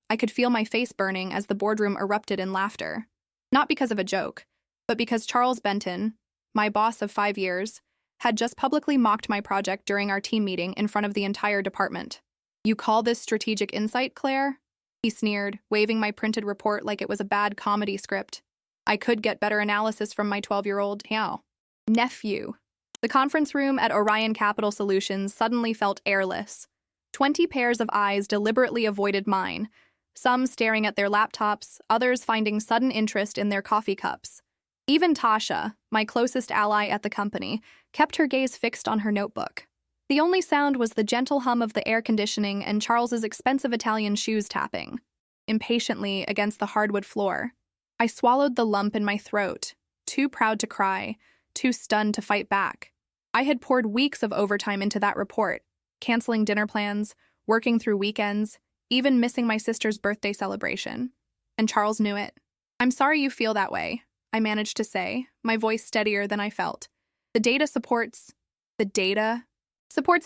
I could feel my face burning as the boardroom erupted in laughter. Not because of a joke, but because Charles Benton, my boss of 5 years, had just publicly mocked my project during our team meeting in front of the entire department. "You call this strategic insight, Claire?" He sneered, waving my printed report like it was a bad comedy script. I could get better analysis from my 12-year-old nephew. The conference room at Orion Capital Solutions suddenly felt airless. 20 pairs of eyes deliberately avoided mine, some staring at their laptops, others finding sudden interest in their coffee cups. Even Tasha, my closest ally at the company, kept her gaze fixed on her notebook. The only sound was the gentle hum of the air conditioning and Charles's expensive Italian shoes tapping impatiently against the hardwood floor. I swallowed the lump in my throat, too proud to cry, too stunned to fight back. I had poured weeks of overtime into that report, canceling dinner plans, working through weekends, even missing my sister's birthday celebration. And Charles knew it. "I'm sorry you feel that way," I managed to say, my voice steadier than I felt. The data supports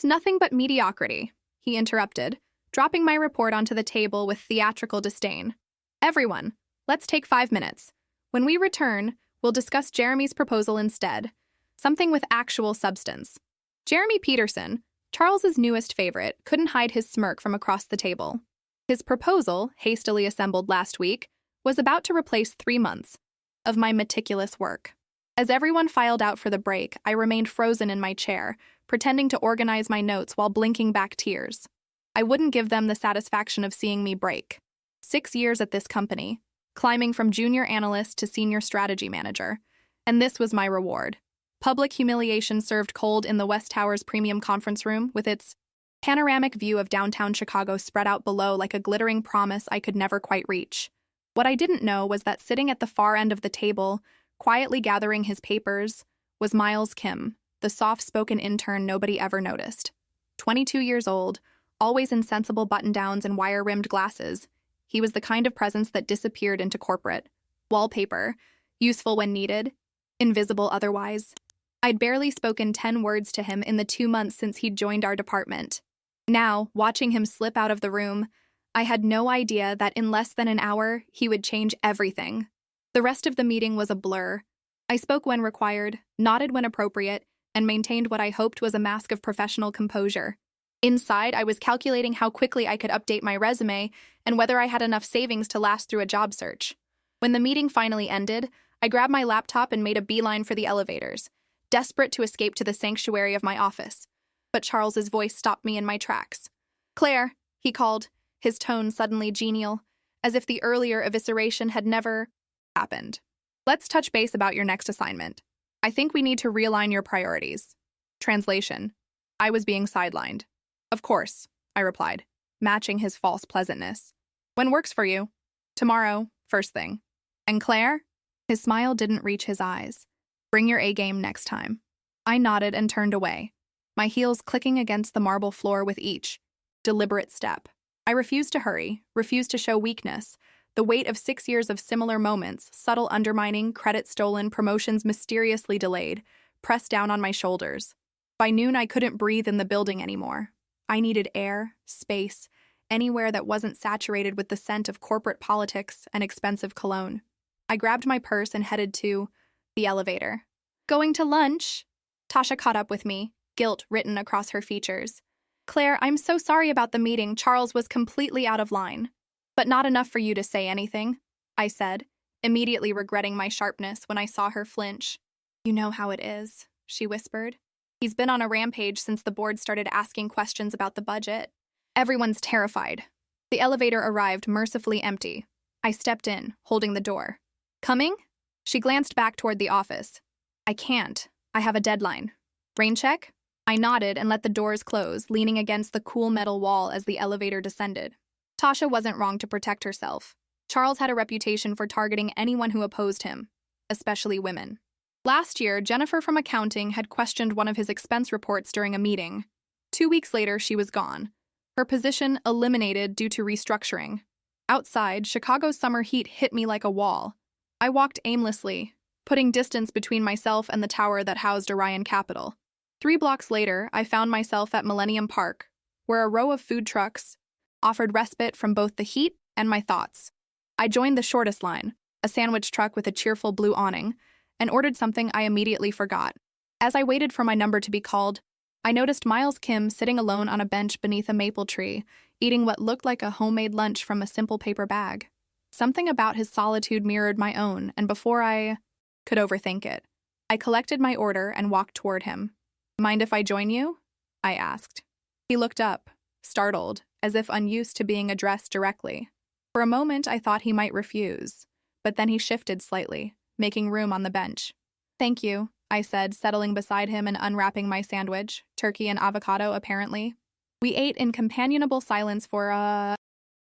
nothing but mediocrity," he interrupted, dropping my report onto the table with theatrical disdain. "Everyone, let's take 5 minutes. When we return, we'll discuss Jeremy's proposal instead. Something with actual substance." Jeremy Peterson, Charles's newest favorite, couldn't hide his smirk from across the table. His proposal, hastily assembled last week, was about to replace 3 months of my meticulous work. As everyone filed out for the break, I remained frozen in my chair, pretending to organize my notes while blinking back tears. I wouldn't give them the satisfaction of seeing me break. 6 years at this company, climbing from junior analyst to senior strategy manager, and this was my reward. Public humiliation served cold in the West Tower's premium conference room with its panoramic view of downtown Chicago spread out below like a glittering promise I could never quite reach. What I didn't know was that sitting at the far end of the table, quietly gathering his papers, was Miles Kim, the soft-spoken intern nobody ever noticed. 22 years old, always in sensible button-downs and wire-rimmed glasses, he was the kind of presence that disappeared into corporate wallpaper, useful when needed, invisible otherwise. I'd barely spoken 10 words to him in the 2 months since he'd joined our department. Now, watching him slip out of the room, I had no idea that in less than an hour, he would change everything. The rest of the meeting was a blur. I spoke when required, nodded when appropriate, and maintained what I hoped was a mask of professional composure. Inside, I was calculating how quickly I could update my resume and whether I had enough savings to last through a job search. When the meeting finally ended, I grabbed my laptop and made a beeline for the elevators, desperate to escape to the sanctuary of my office. But Charles's voice stopped me in my tracks. "Claire," he called, his tone suddenly genial, as if the earlier evisceration had never happened. "Let's touch base about your next assignment. I think we need to realign your priorities." Translation: I was being sidelined. "Of course," I replied, matching his false pleasantness. "When works for you?" "Tomorrow, first thing." "And Claire?" His smile didn't reach his eyes. "Bring your A-game next time." I nodded and turned away, my heels clicking against the marble floor with each deliberate step. I refused to hurry, refused to show weakness. The weight of 6 years of similar moments, subtle undermining, credit stolen, promotions mysteriously delayed, pressed down on my shoulders. By noon, I couldn't breathe in the building anymore. I needed air, space, anywhere that wasn't saturated with the scent of corporate politics and expensive cologne. I grabbed my purse and headed to the elevator. "Going to lunch?" Tasha caught up with me, guilt written across her features. "Claire, I'm so sorry about the meeting. Charles was completely out of line." "But not enough for you to say anything," I said, immediately regretting my sharpness when I saw her flinch. "You know how it is," she whispered. "He's been on a rampage since the board started asking questions about the budget. Everyone's terrified." The elevator arrived mercifully empty. I stepped in, holding the door. "Coming?" She glanced back toward the office. "I can't. I have a deadline." "Rain check?" I nodded and let the doors close, leaning against the cool metal wall as the elevator descended. Tasha wasn't wrong to protect herself. Charles had a reputation for targeting anyone who opposed him, especially women. Last year, Jennifer from accounting had questioned one of his expense reports during a meeting. 2 weeks later, she was gone, her position eliminated due to restructuring. Outside, Chicago's summer heat hit me like a wall. I walked aimlessly, putting distance between myself and the tower that housed Orion Capital. 3 blocks later, I found myself at Millennium Park, where a row of food trucks offered respite from both the heat and my thoughts. I joined the shortest line, a sandwich truck with a cheerful blue awning, and ordered something I immediately forgot. As I waited for my number to be called, I noticed Miles Kim sitting alone on a bench beneath a maple tree, eating what looked like a homemade lunch from a simple paper bag. Something about his solitude mirrored my own, and before I could overthink it, I collected my order and walked toward him. "Mind if I join you?" I asked. He looked up, startled, as if unused to being addressed directly. For a moment, I thought he might refuse, but then he shifted slightly, making room on the bench. "Thank you," I said, settling beside him and unwrapping my sandwich, turkey and avocado apparently. We ate in companionable silence for,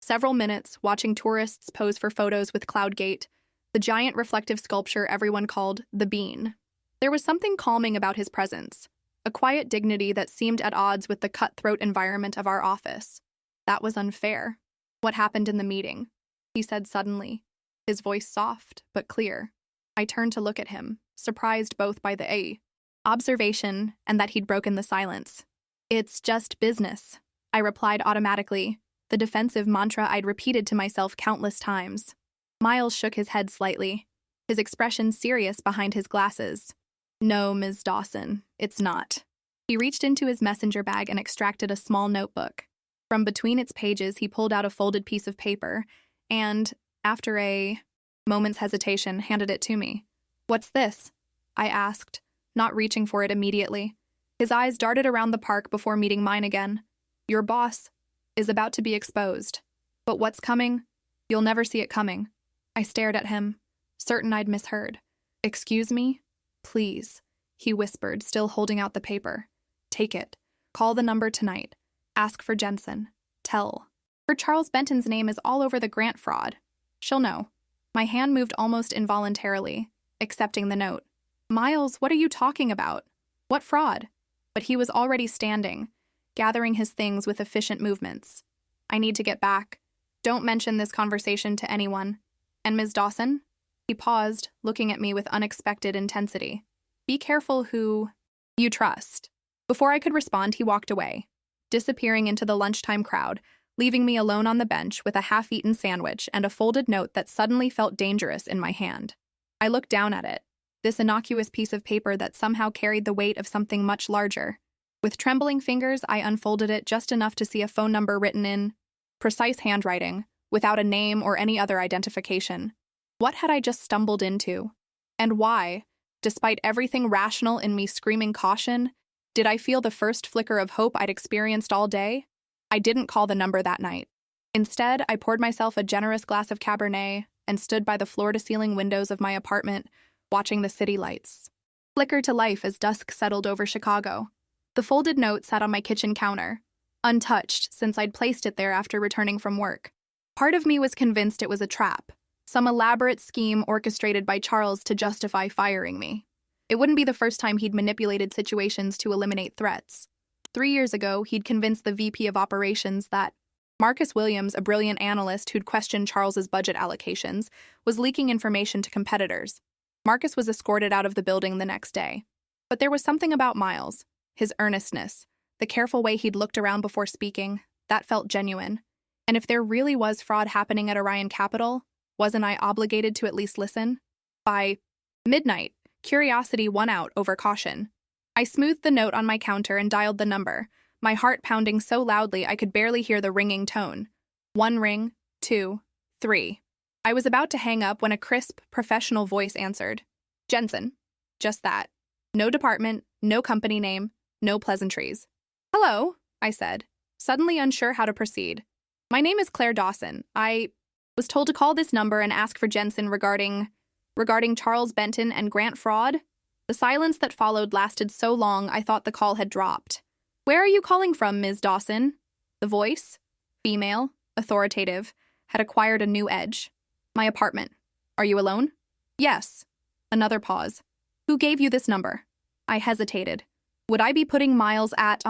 several minutes, watching tourists pose for photos with Cloudgate, the giant reflective sculpture everyone called the Bean. There was something calming about his presence, a quiet dignity that seemed at odds with the cutthroat environment of our office. That was unfair. "What happened in the meeting?" he said suddenly, his voice soft but clear. I turned to look at him, surprised both by the observation and that he'd broken the silence. "It's just business," I replied automatically, the defensive mantra I'd repeated to myself countless times. Miles shook his head slightly, his expression serious behind his glasses. "No, Ms. Dawson, it's not." He reached into his messenger bag and extracted a small notebook. From between its pages, he pulled out a folded piece of paper and, after a moment's hesitation, handed it to me. "What's this?" I asked, not reaching for it immediately. His eyes darted around the park before meeting mine again. "Your boss is about to be exposed. But what's coming? You'll never see it coming." I stared at him, certain I'd misheard. "Excuse me? Please," he whispered, still holding out the paper. "Take it. Call the number tonight. Ask for Jensen. Tell her Charles Benton's name is all over the grant fraud. She'll know." My hand moved almost involuntarily, accepting the note. "Miles, what are you talking about? What fraud?" But he was already standing, gathering his things with efficient movements. "I need to get back. Don't mention this conversation to anyone. And Ms. Dawson?" He paused, looking at me with unexpected intensity. "Be careful who you trust." Before I could respond, he walked away, disappearing into the lunchtime crowd, leaving me alone on the bench with a half-eaten sandwich and a folded note that suddenly felt dangerous in my hand. I looked down at it, this innocuous piece of paper that somehow carried the weight of something much larger. With trembling fingers, I unfolded it just enough to see a phone number written in precise handwriting, without a name or any other identification. What had I just stumbled into? And why, despite everything rational in me screaming caution, did I feel the first flicker of hope I'd experienced all day? I didn't call the number that night. Instead, I poured myself a generous glass of Cabernet and stood by the floor-to-ceiling windows of my apartment, watching the city lights flicker to life as dusk settled over Chicago. The folded note sat on my kitchen counter, untouched since I'd placed it there after returning from work. Part of me was convinced it was a trap, some elaborate scheme orchestrated by Charles to justify firing me. It wouldn't be the first time he'd manipulated situations to eliminate threats. 3 years ago, he'd convinced the VP of operations that Marcus Williams, a brilliant analyst who'd questioned Charles's budget allocations, was leaking information to competitors. Marcus was escorted out of the building the next day. But there was something about Miles, his earnestness, the careful way he'd looked around before speaking, that felt genuine. And if there really was fraud happening at Orion Capital, wasn't I obligated to at least listen? By midnight, curiosity won out over caution. I smoothed the note on my counter and dialed the number, my heart pounding so loudly I could barely hear the ringing tone. 1 ring, 2, 3. I was about to hang up when a crisp, professional voice answered. "Jensen." Just that. No department, no company name, no pleasantries. "Hello," I said, suddenly unsure how to proceed. "My name is Claire Dawson. I was told to call this number and ask for Jensen regarding Charles Benton and grant fraud." The silence that followed lasted so long I thought the call had dropped. "Where are you calling from, Ms. Dawson?" The voice, female, authoritative, had acquired a new edge. "My apartment. Are you alone?" "Yes." Another pause. "Who gave you this number?" I hesitated. Would I be putting Miles at,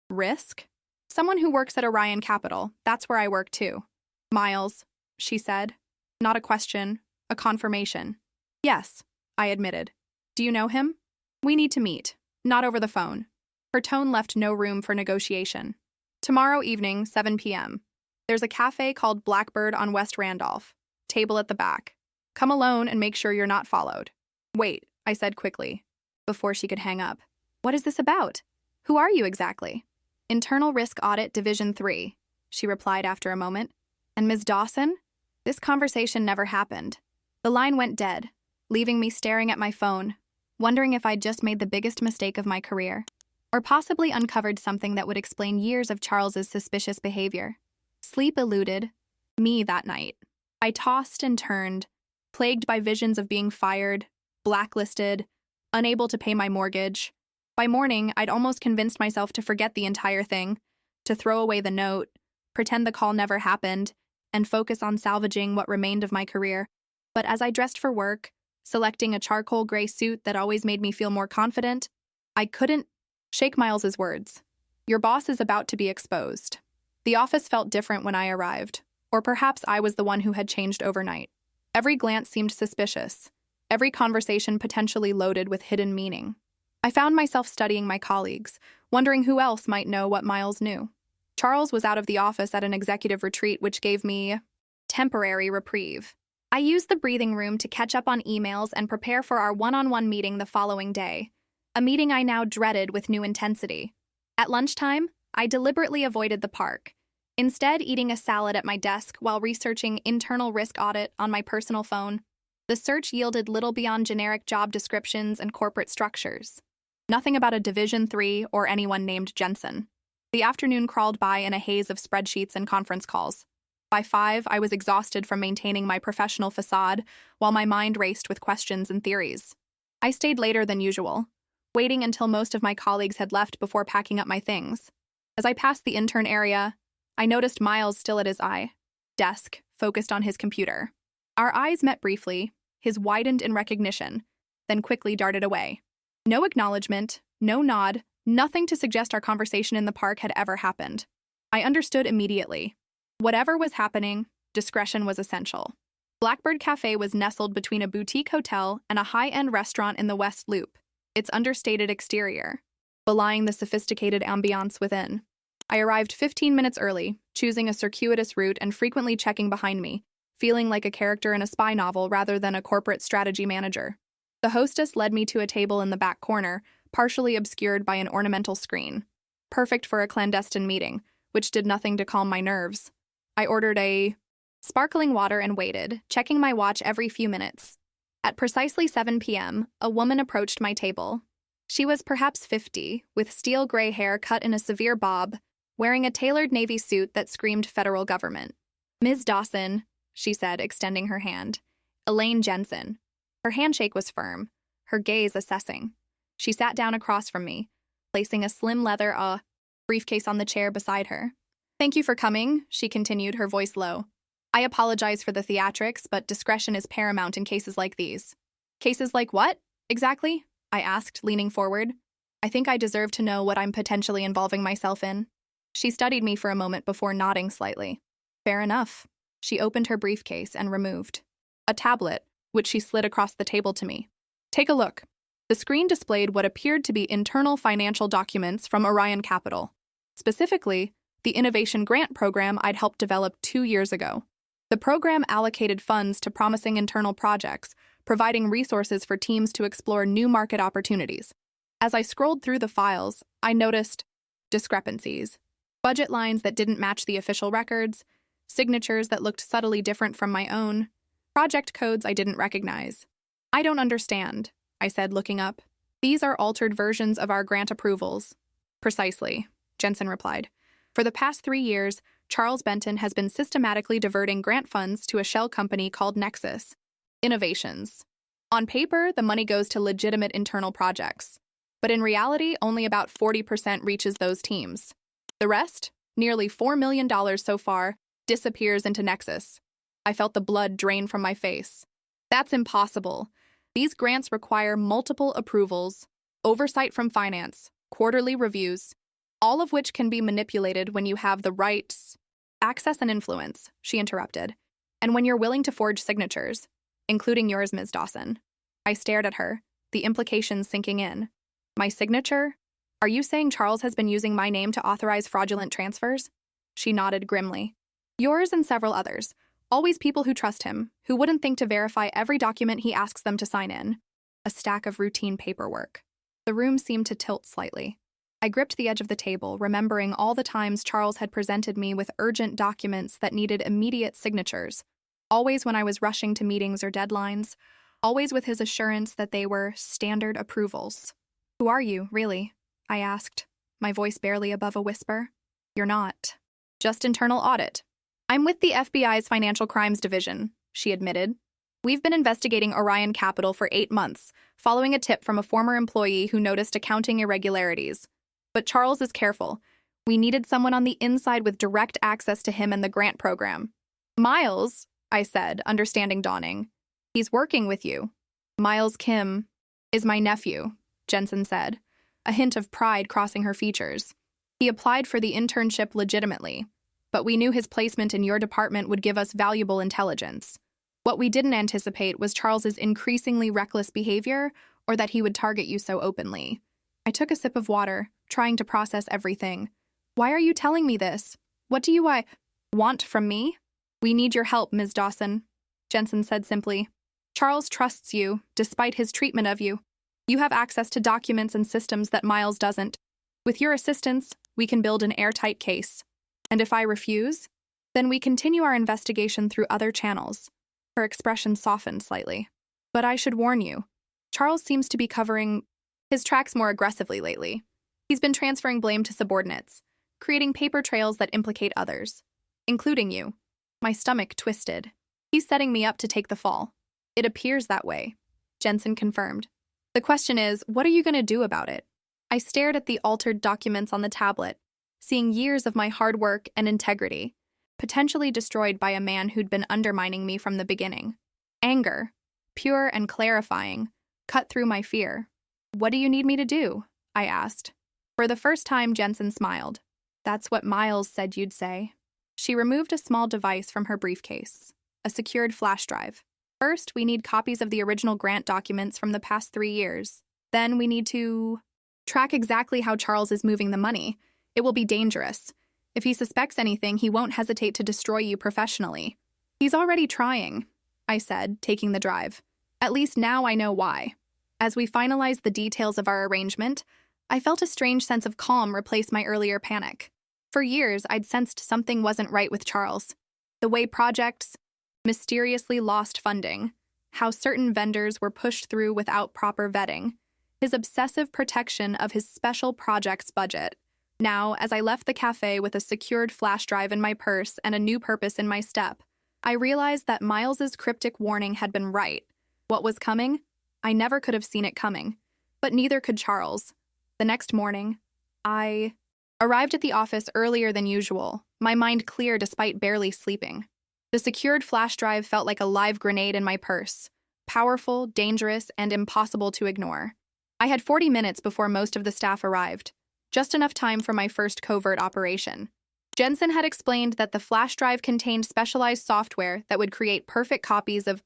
risk? "Someone who works at Orion Capital. That's where I work too." "Miles," she said. Not a question, a confirmation. "Yes," I admitted. "Do you know him?" "We need to meet. Not over the phone." Her tone left no room for negotiation. "Tomorrow evening, 7 p.m. There's a cafe called Blackbird on West Randolph. Table at the back. Come alone and make sure you're not followed. Wait, I said quickly, before she could hang up. What is this about? Who are you exactly? Internal Risk Audit Division 3, she replied after a moment. And Ms. Dawson? This conversation never happened. The line went dead, leaving me staring at my phone, wondering if I'd just made the biggest mistake of my career, or possibly uncovered something that would explain years of Charles's suspicious behavior. Sleep eluded me that night. I tossed and turned, plagued by visions of being fired, blacklisted, unable to pay my mortgage. By morning, I'd almost convinced myself to forget the entire thing, to throw away the note, pretend the call never happened, and focus on salvaging what remained of my career. But as I dressed for work, selecting a charcoal gray suit that always made me feel more confident, I couldn't shake Miles's words. Your boss is about to be exposed. The office felt different when I arrived, or perhaps I was the one who had changed overnight. Every glance seemed suspicious, every conversation potentially loaded with hidden meaning. I found myself studying my colleagues, wondering who else might know what Miles knew. Charles was out of the office at an executive retreat, which gave me temporary reprieve. I used the breathing room to catch up on emails and prepare for our one-on-one meeting the following day, a meeting I now dreaded with new intensity. At lunchtime, I deliberately avoided the park, instead eating a salad at my desk while researching internal risk audit on my personal phone. The search yielded little beyond generic job descriptions and corporate structures. Nothing about a Division 3 or anyone named Jensen. The afternoon crawled by in a haze of spreadsheets and conference calls. By 5, I was exhausted from maintaining my professional facade, while my mind raced with questions and theories. I stayed later than usual, waiting until most of my colleagues had left before packing up my things. As I passed the intern area, I noticed Miles still at his desk, focused on his computer. Our eyes met briefly, his widened in recognition, then quickly darted away. No acknowledgement, no nod, nothing to suggest our conversation in the park had ever happened. I understood immediately. Whatever was happening, discretion was essential. Blackbird Cafe was nestled between a boutique hotel and a high-end restaurant in the West Loop, its understated exterior belying the sophisticated ambiance within. I arrived 15 minutes early, choosing a circuitous route and frequently checking behind me, feeling like a character in a spy novel rather than a corporate strategy manager. The hostess led me to a table in the back corner, partially obscured by an ornamental screen. Perfect for a clandestine meeting, which did nothing to calm my nerves. I ordered a sparkling water and waited, checking my watch every few minutes. At precisely 7 p.m., a woman approached my table. She was perhaps 50, with steel gray hair cut in a severe bob, wearing a tailored navy suit that screamed federal government. Ms. Dawson, she said, extending her hand. Elaine Jensen. Her handshake was firm, her gaze assessing. She sat down across from me, placing a slim leather briefcase on the chair beside her. Thank you for coming, she continued, her voice low. I apologize for the theatrics, but discretion is paramount in cases like these. Cases like what, exactly? I asked, leaning forward. I think I deserve to know what I'm potentially involving myself in. She studied me for a moment before nodding slightly. Fair enough. She opened her briefcase and removed a tablet, which she slid across the table to me. Take a look. The screen displayed what appeared to be internal financial documents from Orion Capital, specifically the Innovation Grant program I'd helped develop 2 years ago. The program allocated funds to promising internal projects, providing resources for teams to explore new market opportunities. As I scrolled through the files, I noticed discrepancies, budget lines that didn't match the official records, signatures that looked subtly different from my own, project codes I didn't recognize. I don't understand, I said, looking up. These are altered versions of our grant approvals. Precisely, Jensen replied. For the past 3 years, Charles Benton has been systematically diverting grant funds to a shell company called Nexus Innovations. On paper, the money goes to legitimate internal projects, but in reality, only about 40% reaches those teams. The rest, nearly $4 million so far, disappears into Nexus. I felt the blood drain from my face. That's impossible. These grants require multiple approvals, oversight from finance, quarterly reviews, all of which can be manipulated when you have the rights, access and influence, she interrupted, and when you're willing to forge signatures, including yours, Ms. Dawson. I stared at her, the implications sinking in. My signature? Are you saying Charles has been using my name to authorize fraudulent transfers? She nodded grimly. Yours and several others. Always people who trust him, who wouldn't think to verify every document he asks them to sign in. A stack of routine paperwork. The room seemed to tilt slightly. I gripped the edge of the table, remembering all the times Charles had presented me with urgent documents that needed immediate signatures. Always when I was rushing to meetings or deadlines. Always with his assurance that they were standard approvals. Who are you, really? I asked, my voice barely above a whisper. You're not. Just internal audit. I'm with the FBI's Financial Crimes Division, she admitted. We've been investigating Orion Capital for 8 months, following a tip from a former employee who noticed accounting irregularities. But Charles is careful. We needed someone on the inside with direct access to him and the grant program. Miles, I said, understanding dawning. He's working with you. Miles Kim is my nephew, Jensen said, a hint of pride crossing her features. He applied for the internship legitimately, but we knew his placement in your department would give us valuable intelligence. What we didn't anticipate was Charles's increasingly reckless behavior or that he would target you so openly. I took a sip of water, trying to process everything. Why are you telling me this? What do you want from me? We need your help, Ms. Dawson, Jensen said simply. Charles trusts you, despite his treatment of you. You have access to documents and systems that Miles doesn't. With your assistance, we can build an airtight case. And if I refuse, then we continue our investigation through other channels. Her expression softened slightly. But I should warn you, Charles seems to be covering his tracks more aggressively lately. He's been transferring blame to subordinates, creating paper trails that implicate others, including you. My stomach twisted. He's setting me up to take the fall. It appears that way, Jensen confirmed. The question is, what are you going to do about it? I stared at the altered documents on the tablet, seeing years of my hard work and integrity, potentially destroyed by a man who'd been undermining me from the beginning. Anger, pure and clarifying, cut through my fear. What do you need me to do? I asked. For the first time, Jensen smiled. That's what Miles said you'd say. She removed a small device from her briefcase, a secured flash drive. First, we need copies of the original grant documents from the past 3 years. Then we need to track exactly how Charles is moving the money. It will be dangerous. If he suspects anything, he won't hesitate to destroy you professionally. He's already trying, I said, taking the drive. At least now I know why. As we finalized the details of our arrangement, I felt a strange sense of calm replace my earlier panic. For years, I'd sensed something wasn't right with Charles. The way projects mysteriously lost funding, how certain vendors were pushed through without proper vetting, his obsessive protection of his special projects budget. Now, as I left the cafe with a secured flash drive in my purse and a new purpose in my step, I realized that Miles's cryptic warning had been right. What was coming? I never could have seen it coming. But neither could Charles. The next morning, I arrived at the office earlier than usual, my mind clear despite barely sleeping. The secured flash drive felt like a live grenade in my purse, powerful, dangerous, and impossible to ignore. I had 40 minutes before most of the staff arrived, just enough time for my first covert operation. Jensen had explained that the flash drive contained specialized software that would create perfect copies of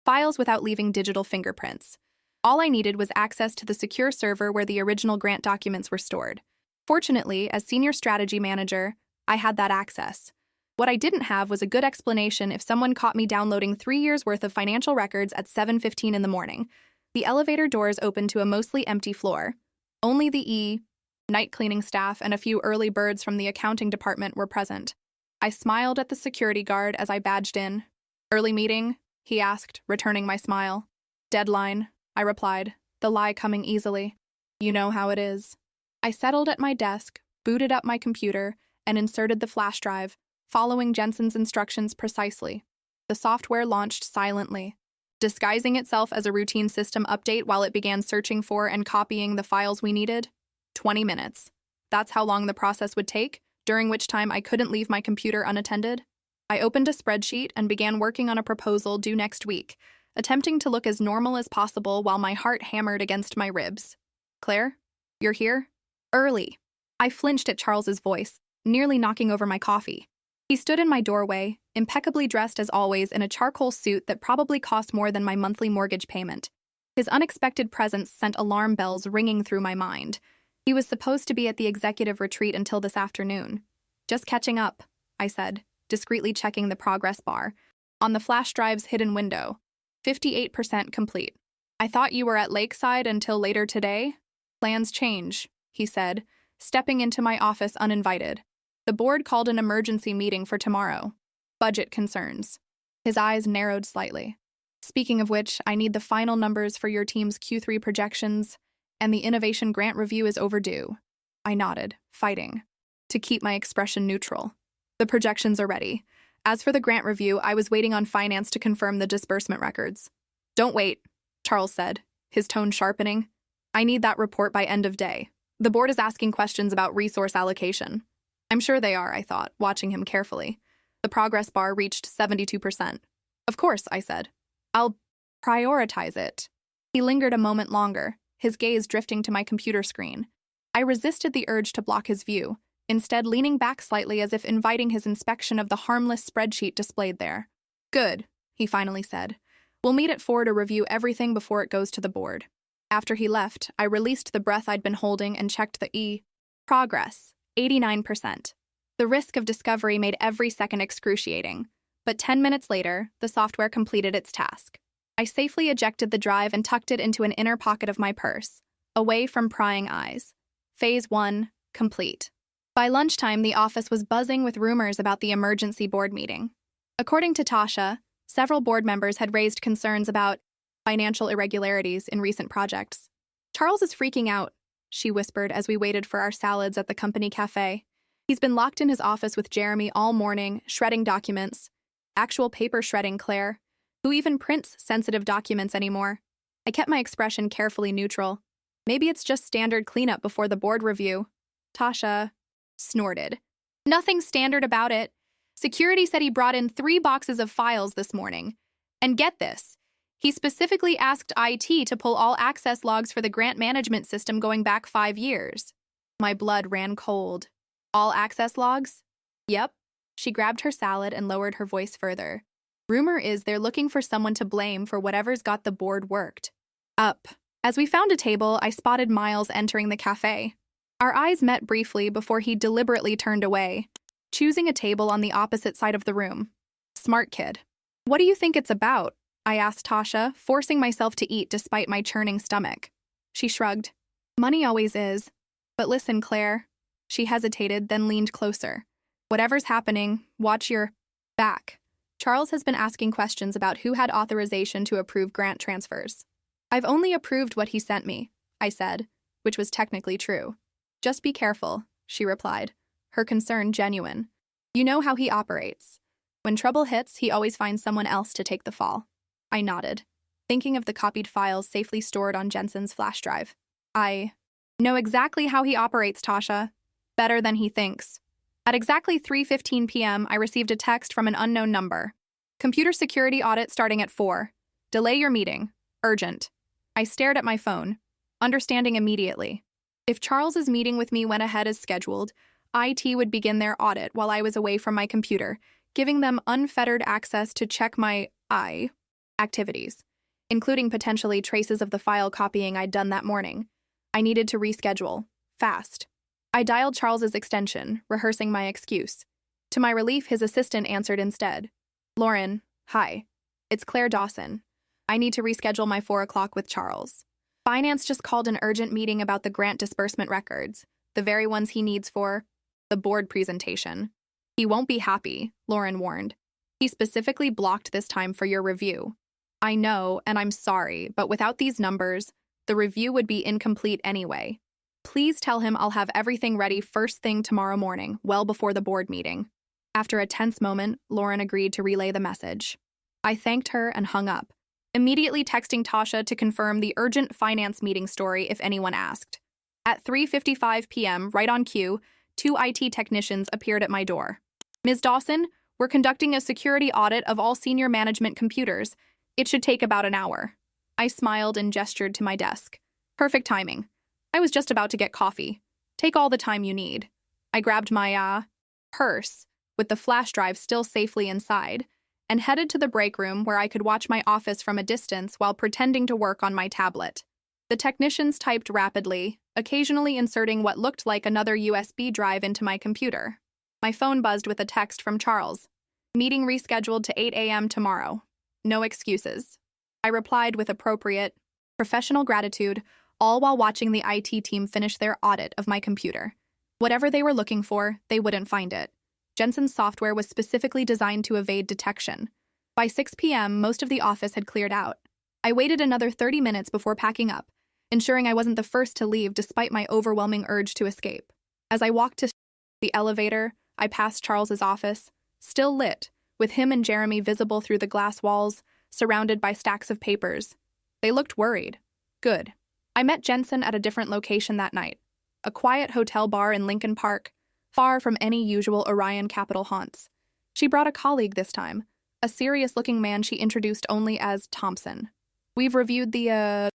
files without leaving digital fingerprints. All I needed was access to the secure server where the original grant documents were stored. Fortunately, as senior strategy manager, I had that access. What I didn't have was a good explanation if someone caught me downloading 3 years' worth of financial records at 7:15 in the morning. The elevator doors opened to a mostly empty floor. Only the night cleaning staff and a few early birds from the accounting department were present. I smiled at the security guard as I badged in. Early meeting? He asked, returning my smile. Deadline, I replied, the lie coming easily. You know how it is. I settled at my desk, booted up my computer, and inserted the flash drive, following Jensen's instructions precisely. The software launched silently, disguising itself as a routine system update while it began searching for and copying the files we needed. 20 minutes. That's how long the process would take, during which time I couldn't leave my computer unattended. I opened a spreadsheet and began working on a proposal due next week, attempting to look as normal as possible while my heart hammered against my ribs. Claire, you're here? Early. I flinched at Charles's voice, nearly knocking over my coffee. He stood in my doorway, impeccably dressed as always in a charcoal suit that probably cost more than my monthly mortgage payment. His unexpected presence sent alarm bells ringing through my mind. He was supposed to be at the executive retreat until this afternoon. Just catching up, I said, discreetly checking the progress bar. On the flash drive's hidden window, 58% complete. I thought you were at Lakeside until later today? Plans change, he said, stepping into my office uninvited. The board called an emergency meeting for tomorrow. Budget concerns. His eyes narrowed slightly. Speaking of which, I need the final numbers for your team's Q3 projections, and the innovation grant review is overdue. I nodded, fighting to keep my expression neutral. The projections are ready. As for the grant review, I was waiting on finance to confirm the disbursement records. Don't wait, Charles said, his tone sharpening. I need that report by end of day. The board is asking questions about resource allocation. I'm sure they are, I thought, watching him carefully. The progress bar reached 72%. Of course, I said. I'll prioritize it. He lingered a moment longer, his gaze drifting to my computer screen. I resisted the urge to block his view, instead leaning back slightly as if inviting his inspection of the harmless spreadsheet displayed there. Good, he finally said. We'll meet at 4 to review everything before it goes to the board. After he left, I released the breath I'd been holding and checked the progress, 89%. The risk of discovery made every second excruciating, but 10 minutes later, the software completed its task. I safely ejected the drive and tucked it into an inner pocket of my purse, away from prying eyes. Phase 1, complete. By lunchtime, the office was buzzing with rumors about the emergency board meeting. According to Tasha, several board members had raised concerns about financial irregularities in recent projects. Charles is freaking out, she whispered as we waited for our salads at the company cafe. He's been locked in his office with Jeremy all morning, shredding documents. Actual paper shredding, Claire. Who even prints sensitive documents anymore? I kept my expression carefully neutral. Maybe it's just standard cleanup before the board review. Tasha snorted. Nothing standard about it. Security said he brought in 3 boxes of files this morning. And get this, he specifically asked IT to pull all access logs for the grant management system going back 5 years. My blood ran cold. All access logs? Yep. She grabbed her salad and lowered her voice further. Rumor is they're looking for someone to blame for whatever's got the board worked up. As we found a table, I spotted Miles entering the cafe. Our eyes met briefly before he deliberately turned away, choosing a table on the opposite side of the room. Smart kid. What do you think it's about? I asked Tasha, forcing myself to eat despite my churning stomach. She shrugged. Money always is. But listen, Claire. She hesitated, then leaned closer. Whatever's happening, watch your back. Charles has been asking questions about who had authorization to approve grant transfers. I've only approved what he sent me, I said, which was technically true. Just be careful, she replied, her concern genuine. You know how he operates. When trouble hits, he always finds someone else to take the fall. I nodded, thinking of the copied files safely stored on Jensen's flash drive. I know exactly how he operates, Tasha. Better than he thinks. At exactly 3:15 p.m., I received a text from an unknown number. Computer security audit starting at 4. Delay your meeting. Urgent. I stared at my phone, understanding immediately. If Charles's meeting with me went ahead as scheduled, IT would begin their audit while I was away from my computer, giving them unfettered access to check my activities, including potentially traces of the file copying I'd done that morning. I needed to reschedule. Fast. I dialed Charles's extension, rehearsing my excuse. To my relief, his assistant answered instead. Lauren, hi. It's Claire Dawson. I need to reschedule my 4 o'clock with Charles. Finance just called an urgent meeting about the grant disbursement records, the very ones he needs for the board presentation. He won't be happy, Lauren warned. He specifically blocked this time for your review. I know, and I'm sorry, but without these numbers, the review would be incomplete anyway. Please tell him I'll have everything ready first thing tomorrow morning, well before the board meeting. After a tense moment, Lauren agreed to relay the message. I thanked her and hung up, immediately texting Tasha to confirm the urgent finance meeting story if anyone asked. At 3:55 p.m., right on cue, 2 IT technicians appeared at my door. Ms. Dawson, we're conducting a security audit of all senior management computers. It should take about an hour. I smiled and gestured to my desk. Perfect timing. I was just about to get coffee. Take all the time you need. I grabbed my, purse, with the flash drive still safely inside, and headed to the break room where I could watch my office from a distance while pretending to work on my tablet. The technicians typed rapidly, occasionally inserting what looked like another USB drive into my computer. My phone buzzed with a text from Charles. Meeting rescheduled to 8 a.m. tomorrow. No excuses. I replied with appropriate, professional gratitude, all while watching the IT team finish their audit of my computer. Whatever they were looking for, they wouldn't find it. Jensen's software was specifically designed to evade detection. By 6 p.m., most of the office had cleared out. I waited another 30 minutes before packing up, ensuring I wasn't the first to leave despite my overwhelming urge to escape. As I walked to the elevator, I passed Charles's office, still lit, with him and Jeremy visible through the glass walls, surrounded by stacks of papers. They looked worried. Good. I met Jensen at a different location that night, a quiet hotel bar in Lincoln Park, far from any usual Orion Capital haunts. She brought a colleague this time, a serious-looking man she introduced only as Thompson. We've reviewed the,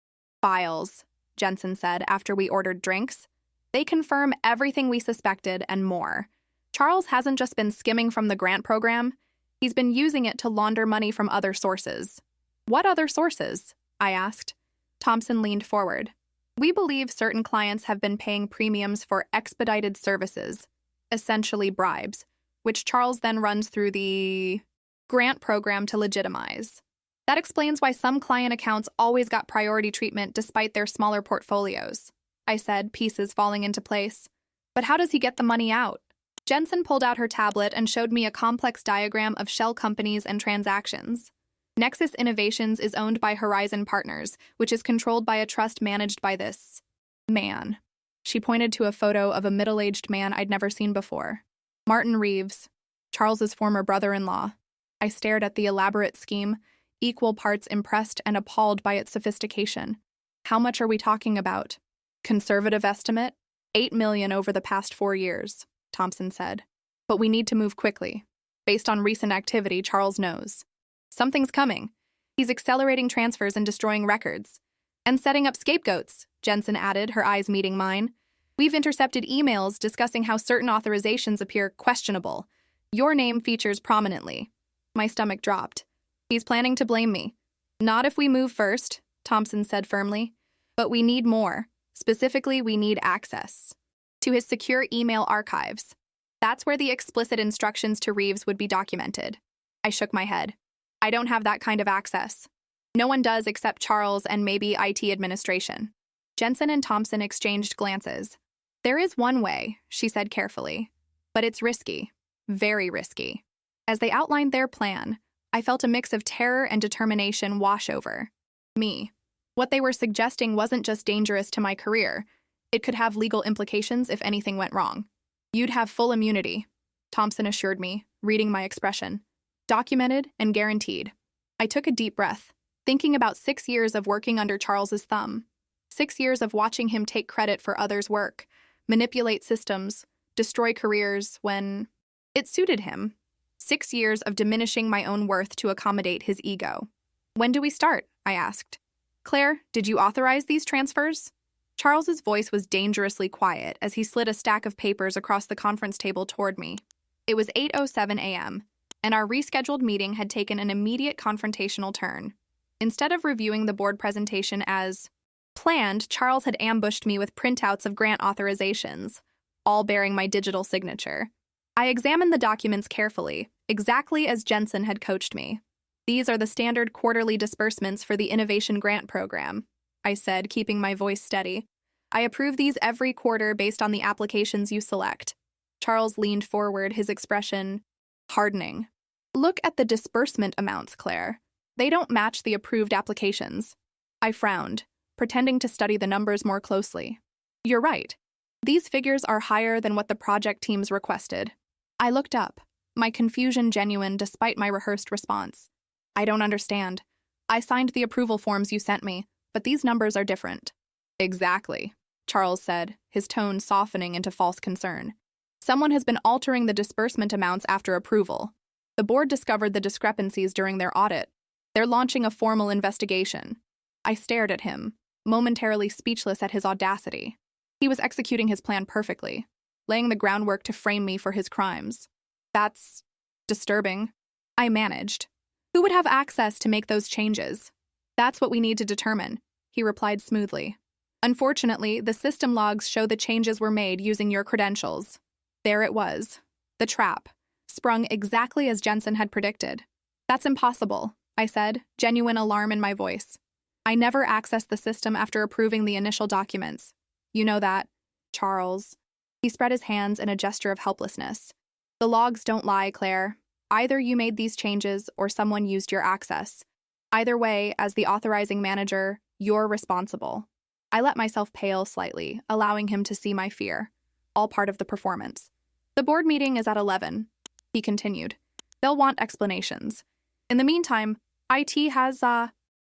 files, Jensen said after we ordered drinks. They confirm everything we suspected and more. Charles hasn't just been skimming from the grant program, he's been using it to launder money from other sources. What other sources? I asked. Thompson leaned forward. We believe certain clients have been paying premiums for expedited services, essentially bribes, which Charles then runs through the grant program to legitimize. That explains why some client accounts always got priority treatment despite their smaller portfolios, I said, pieces falling into place. But how does he get the money out? Jensen pulled out her tablet and showed me a complex diagram of shell companies and transactions. Nexus Innovations is owned by Horizon Partners, which is controlled by a trust managed by this man. She pointed to a photo of a middle-aged man I'd never seen before. Martin Reeves, Charles's former brother-in-law. I stared at the elaborate scheme, equal parts impressed and appalled by its sophistication. How much are we talking about? Conservative estimate? $8 million over the past 4 years, Thompson said. But we need to move quickly. Based on recent activity, Charles knows. Something's coming. He's accelerating transfers and destroying records. And setting up scapegoats, Jensen added, her eyes meeting mine. We've intercepted emails discussing how certain authorizations appear questionable. Your name features prominently. My stomach dropped. He's planning to blame me. Not if we move first, Thompson said firmly. But we need more. Specifically, we need access to his secure email archives. That's where the explicit instructions to Reeves would be documented. I shook my head. I don't have that kind of access. No one does except Charles and maybe IT administration. Jensen and Thompson exchanged glances. There is one way, she said carefully. But it's risky. Very risky. As they outlined their plan, I felt a mix of terror and determination wash over me. What they were suggesting wasn't just dangerous to my career. It could have legal implications if anything went wrong. You'd have full immunity, Thompson assured me, reading my expression. Documented and guaranteed. I took a deep breath, thinking about 6 years of working under Charles's thumb. 6 years of watching him take credit for others' work, manipulate systems, destroy careers when it suited him. 6 years of diminishing my own worth to accommodate his ego. When do we start? I asked. Claire, did you authorize these transfers? Charles's voice was dangerously quiet as he slid a stack of papers across the conference table toward me. It was 8:07 a.m., and our rescheduled meeting had taken an immediate confrontational turn. Instead of reviewing the board presentation as planned, Charles had ambushed me with printouts of grant authorizations, all bearing my digital signature. I examined the documents carefully, exactly as Jensen had coached me. These are the standard quarterly disbursements for the Innovation Grant Program, I said, keeping my voice steady. I approve these every quarter based on the applications you select. Charles leaned forward, his expression hardening. Look at the disbursement amounts, Claire. They don't match the approved applications. I frowned, pretending to study the numbers more closely. You're right. These figures are higher than what the project teams requested. I looked up, my confusion genuine despite my rehearsed response. I don't understand. I signed the approval forms you sent me, but these numbers are different. Exactly, Charles said, his tone softening into false concern. Someone has been altering the disbursement amounts after approval. The board discovered the discrepancies during their audit. They're launching a formal investigation. I stared at him, momentarily speechless at his audacity. He was executing his plan perfectly, laying the groundwork to frame me for his crimes. That's disturbing. I managed. Who would have access to make those changes? That's what we need to determine, he replied smoothly. Unfortunately, the system logs show the changes were made using your credentials. There it was. The trap. sprung exactly as Jensen had predicted. That's impossible, I said, genuine alarm in my voice. I never accessed the system after approving the initial documents. You know that, Charles. He spread his hands in a gesture of helplessness. The logs don't lie, Claire. Either you made these changes or someone used your access. Either way, as the authorizing manager, you're responsible. I let myself pale slightly, allowing him to see my fear. All part of the performance. The board meeting is at 11, he continued. They'll want explanations. In the meantime, IT has,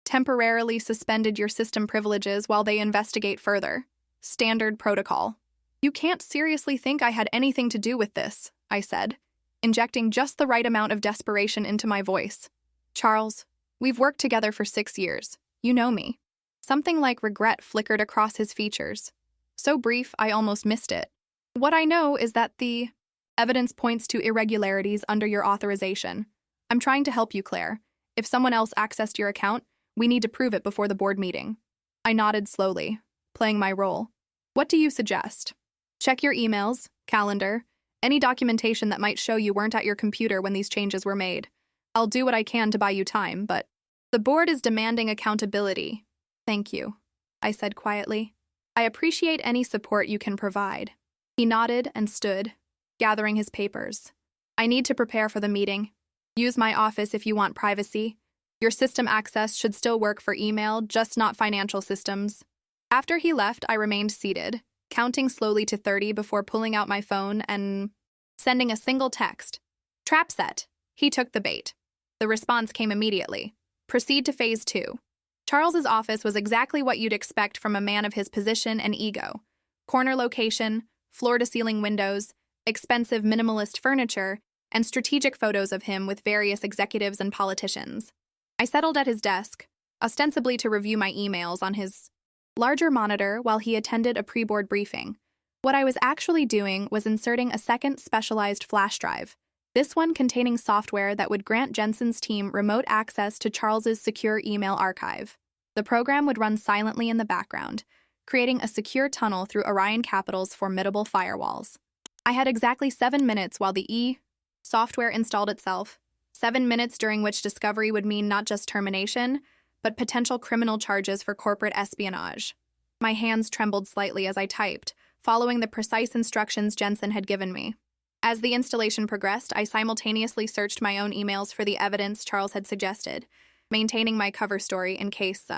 temporarily suspended your system privileges while they investigate further. Standard protocol. You can't seriously think I had anything to do with this, I said, injecting just the right amount of desperation into my voice. Charles, we've worked together for 6 years. You know me. Something like regret flickered across his features. So brief, I almost missed it. What I know is that the evidence points to irregularities under your authorization. I'm trying to help you, Claire. If someone else accessed your account, we need to prove it before the board meeting. I nodded slowly, playing my role. What do you suggest? Check your emails, calendar, any documentation that might show you weren't at your computer when these changes were made. I'll do what I can to buy you time, but the board is demanding accountability. Thank you, I said quietly. I appreciate any support you can provide. He nodded and stood, gathering his papers. I need to prepare for the meeting. Use my office if you want privacy. Your system access should still work for email, just not financial systems. After he left, I remained seated, counting slowly to 30 before pulling out my phone and sending a single text. Trap set. He took the bait. The response came immediately. Proceed to phase 2. Charles's office was exactly what you'd expect from a man of his position and ego. Corner location, floor-to-ceiling windows, expensive minimalist furniture, and strategic photos of him with various executives and politicians. I settled at his desk, ostensibly to review my emails on his larger monitor while he attended a pre-board briefing. What I was actually doing was inserting a second specialized flash drive, this one containing software that would grant Jensen's team remote access to Charles's secure email archive. The program would run silently in the background, creating a secure tunnel through Orion Capital's formidable firewalls. I had exactly 7 minutes while the software installed itself, 7 minutes during which discovery would mean not just termination, but potential criminal charges for corporate espionage. My hands trembled slightly as I typed, following the precise instructions Jensen had given me. As the installation progressed, I simultaneously searched my own emails for the evidence Charles had suggested, maintaining my cover story in case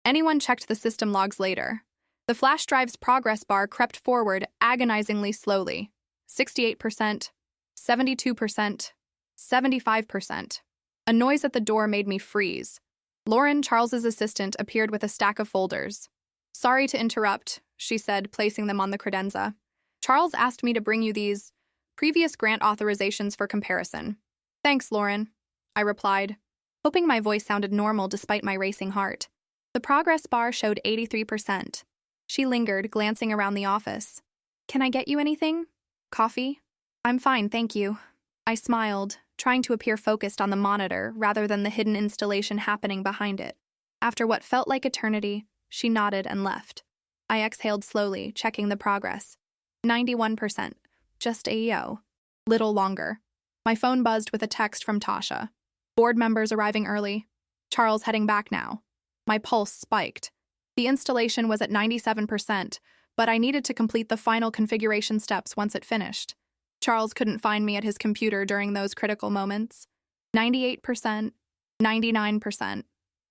anyone checked the system logs later. The flash drive's progress bar crept forward agonizingly slowly. 68%, 72%, 75%. A noise at the door made me freeze. Lauren, Charles's assistant, appeared with a stack of folders. Sorry to interrupt, she said, placing them on the credenza. Charles asked me to bring you these previous grant authorizations for comparison. Thanks, Lauren, I replied, hoping my voice sounded normal despite my racing heart. The progress bar showed 83%. She lingered, glancing around the office. Can I get you anything? Coffee? I'm fine, thank you. I smiled, trying to appear focused on the monitor rather than the hidden installation happening behind it. After what felt like eternity, she nodded and left. I exhaled slowly, checking the progress. 91%. Just a little longer. My phone buzzed with a text from Tasha. Board members arriving early. Charles heading back now. My pulse spiked. The installation was at 97%, but I needed to complete the final configuration steps once it finished. Charles couldn't find me at his computer during those critical moments. 98%, 99%,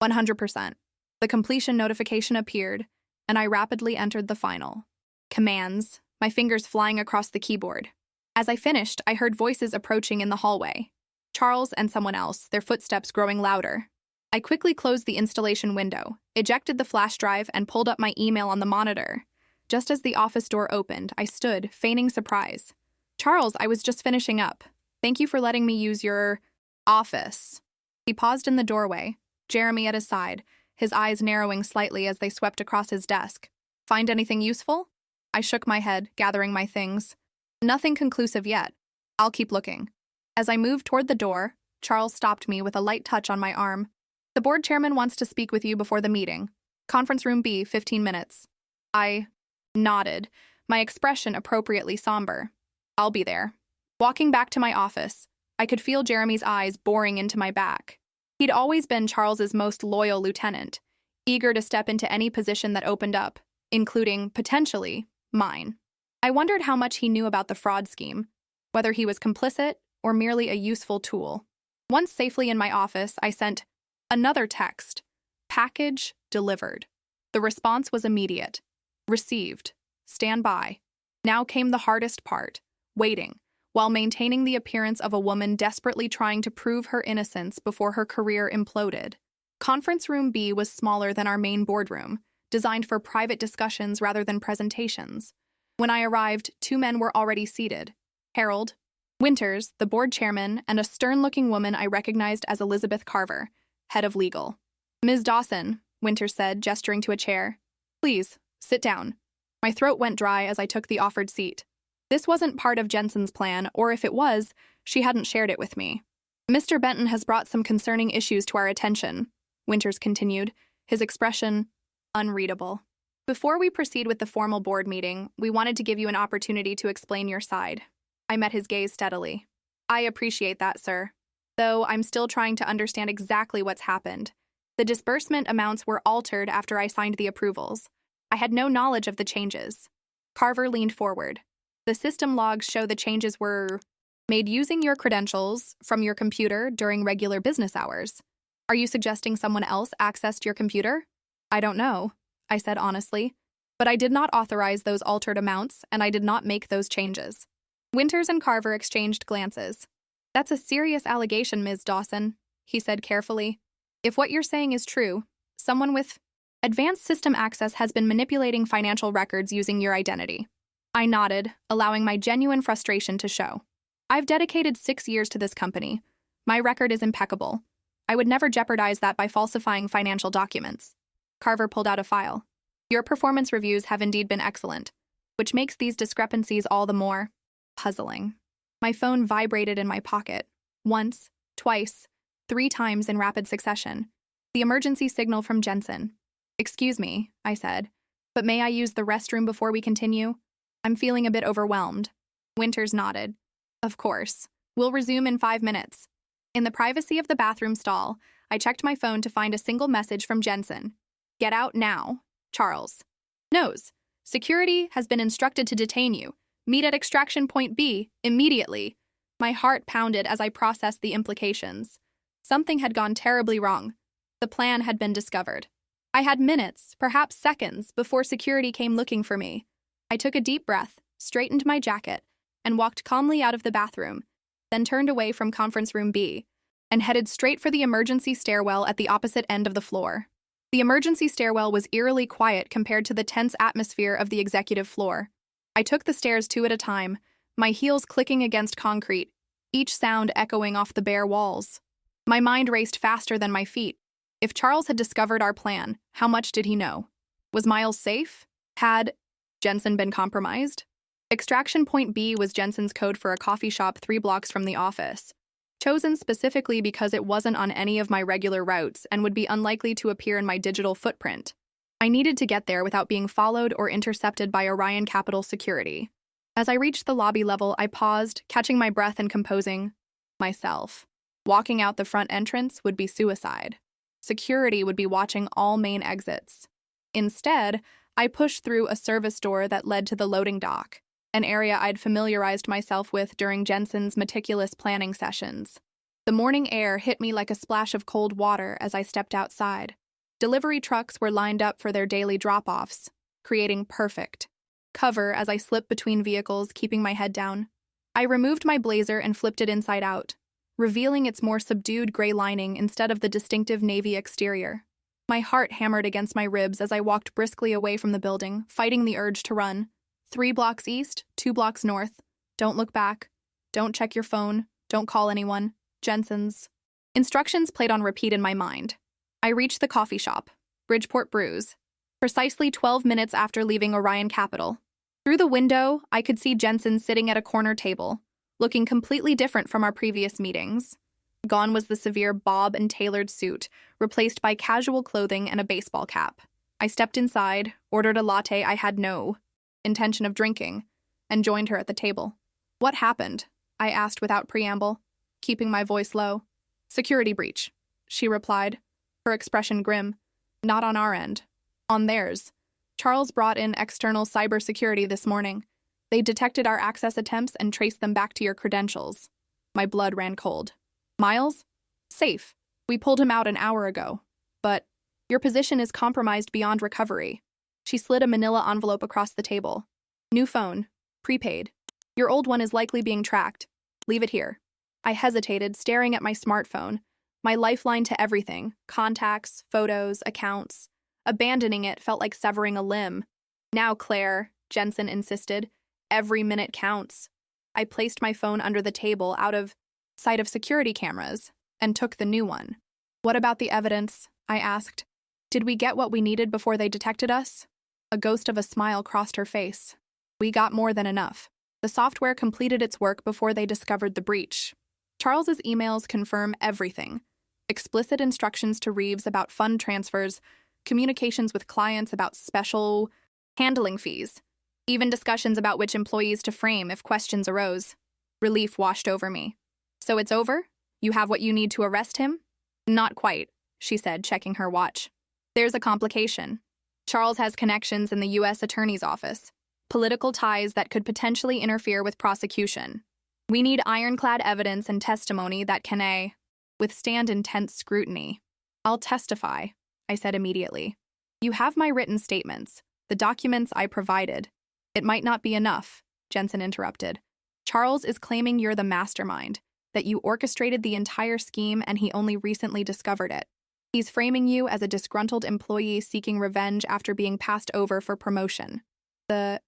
100%. The completion notification appeared, and I rapidly entered the final. Commands, my fingers flying across the keyboard. As I finished, I heard voices approaching in the hallway. Charles and someone else, their footsteps growing louder. I quickly closed the installation window, ejected the flash drive, and pulled up my email on the monitor. Just as the office door opened, I stood, feigning surprise. Charles, I was just finishing up. Thank you for letting me use your office. He paused in the doorway, Jeremy at his side, his eyes narrowing slightly as they swept across his desk. Find anything useful? I shook my head, gathering my things. Nothing conclusive yet. I'll keep looking. As I moved toward the door, Charles stopped me with a light touch on my arm. The board chairman wants to speak with you before the meeting. Conference room B, 15 minutes. I nodded, my expression appropriately somber. I'll be there. Walking back to my office, I could feel Jeremy's eyes boring into my back. He'd always been Charles's most loyal lieutenant, eager to step into any position that opened up, including, potentially, mine. I wondered how much he knew about the fraud scheme, whether he was complicit or merely a useful tool. Once safely in my office, I sent another text. Package delivered. The response was immediate. Received. Stand by. Now came the hardest part, waiting, while maintaining the appearance of a woman desperately trying to prove her innocence before her career imploded. Conference room B was smaller than our main boardroom, designed for private discussions rather than presentations. When I arrived, 2 men were already seated. Harold Winters, the board chairman, and a stern-looking woman I recognized as Elizabeth Carver, head of legal. "Ms. Dawson," Winters said, gesturing to a chair. "Please, sit down." My throat went dry as I took the offered seat. This wasn't part of Jensen's plan, or if it was, she hadn't shared it with me. "Mr. Benton has brought some concerning issues to our attention," Winters continued, his expression unreadable. "Before we proceed with the formal board meeting, we wanted to give you an opportunity to explain your side." I met his gaze steadily. "I appreciate that, sir. Though I'm still trying to understand exactly what's happened. The disbursement amounts were altered after I signed the approvals. I had no knowledge of the changes." Carver leaned forward. "The system logs show the changes were made using your credentials from your computer during regular business hours. Are you suggesting someone else accessed your computer?" "I don't know," I said honestly. "But I did not authorize those altered amounts, and I did not make those changes." Winters and Carver exchanged glances. "That's a serious allegation, Ms. Dawson," he said carefully. "If what you're saying is true, someone with advanced system access has been manipulating financial records using your identity." I nodded, allowing my genuine frustration to show. "I've dedicated 6 years to this company. My record is impeccable. I would never jeopardize that by falsifying financial documents." Carver pulled out a file. "Your performance reviews have indeed been excellent, which makes these discrepancies all the more puzzling." My phone vibrated in my pocket. Once, twice, 3 times in rapid succession. The emergency signal from Jensen. "Excuse me," I said, "but may I use the restroom before we continue? I'm feeling a bit overwhelmed." Winters nodded. "Of course. We'll resume in 5 minutes." In the privacy of the bathroom stall, I checked my phone to find a single message from Jensen. "Get out now. Charles. Knows. Security has been instructed to detain you. Meet at extraction point B immediately." My heart pounded as I processed the implications. Something had gone terribly wrong. The plan had been discovered. I had minutes, perhaps seconds, before security came looking for me. I took a deep breath, straightened my jacket, and walked calmly out of the bathroom, then turned away from conference room B and headed straight for the emergency stairwell at the opposite end of the floor. The emergency stairwell was eerily quiet compared to the tense atmosphere of the executive floor. I took the stairs 2 at a time, my heels clicking against concrete, each sound echoing off the bare walls. My mind raced faster than my feet. If Charles had discovered our plan, how much did he know? Was Miles safe? Had Jensen been compromised? Extraction Point B was Jensen's code for a coffee shop 3 blocks from the office, chosen specifically because it wasn't on any of my regular routes and would be unlikely to appear in my digital footprint. I needed to get there without being followed or intercepted by Orion Capital security. As I reached the lobby level, I paused, catching my breath and composing myself. Walking out the front entrance would be suicide. Security would be watching all main exits. Instead, I pushed through a service door that led to the loading dock, an area I'd familiarized myself with during Jensen's meticulous planning sessions. The morning air hit me like a splash of cold water as I stepped outside. Delivery trucks were lined up for their daily drop-offs, creating perfect cover as I slipped between vehicles, keeping my head down. I removed my blazer and flipped it inside out, revealing its more subdued gray lining instead of the distinctive navy exterior. My heart hammered against my ribs as I walked briskly away from the building, fighting the urge to run. 3 blocks east, 2 blocks north. Don't look back. Don't check your phone. Don't call anyone. Jensen's instructions played on repeat in my mind. I reached the coffee shop, Bridgeport Brews, precisely 12 minutes after leaving Orion Capital. Through the window, I could see Jensen sitting at a corner table, looking completely different from our previous meetings. Gone was the severe bob and tailored suit, replaced by casual clothing and a baseball cap. I stepped inside, ordered a latte I had no intention of drinking, and joined her at the table. "What happened?" I asked without preamble, keeping my voice low. Security breach, she replied, her expression grim. Not on our end. On theirs. Charles brought in external cybersecurity this morning. They detected our access attempts and traced them back to your credentials. My blood ran cold. Miles? Safe. We pulled him out an hour ago. But your position is compromised beyond recovery. She slid a manila envelope across the table. New phone. Prepaid. Your old one is likely being tracked. Leave it here. I hesitated, staring at my smartphone, my lifeline to everything, contacts, photos, accounts. Abandoning it felt like severing a limb. Now, Claire, Jensen insisted, every minute counts. I placed my phone under the table out of sight of security cameras and took the new one. What about the evidence? I asked. Did we get what we needed before they detected us? A ghost of a smile crossed her face. We got more than enough. The software completed its work before they discovered the breach. Charles's emails confirm everything. Explicit instructions to Reeves about fund transfers, communications with clients about special handling fees, even discussions about which employees to frame if questions arose. Relief washed over me. So it's over? You have what you need to arrest him? Not quite, she said, checking her watch. There's a complication. Charles has connections in the U.S. Attorney's Office, political ties that could potentially interfere with prosecution. We need ironclad evidence and testimony that can withstand intense scrutiny. I'll testify, I said immediately. You have my written statements, the documents I provided. It might not be enough, Jensen interrupted. Charles is claiming you're the mastermind, that you orchestrated the entire scheme and he only recently discovered it. He's framing you as a disgruntled employee seeking revenge after being passed over for promotion. The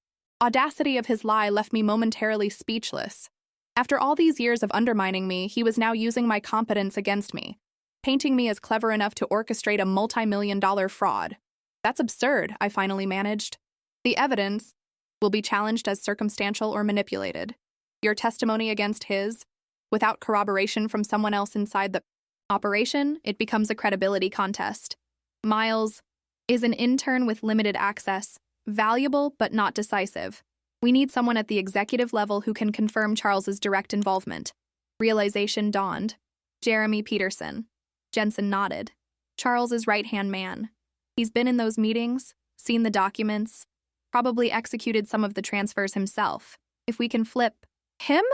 audacity of his lie left me momentarily speechless. After all these years of undermining me, he was now using my competence against me, painting me as clever enough to orchestrate a multi-million-dollar fraud. That's absurd, I finally managed. The evidence will be challenged as circumstantial or manipulated. Your testimony against his, without corroboration from someone else inside the operation, it becomes a credibility contest. Miles is an intern with limited access, valuable but not decisive. We need someone at the executive level who can confirm Charles's direct involvement. Realization dawned. Jeremy Peterson. Jensen nodded. Charles's right-hand man. He's been in those meetings, seen the documents, probably executed some of the transfers himself. If we can flip him?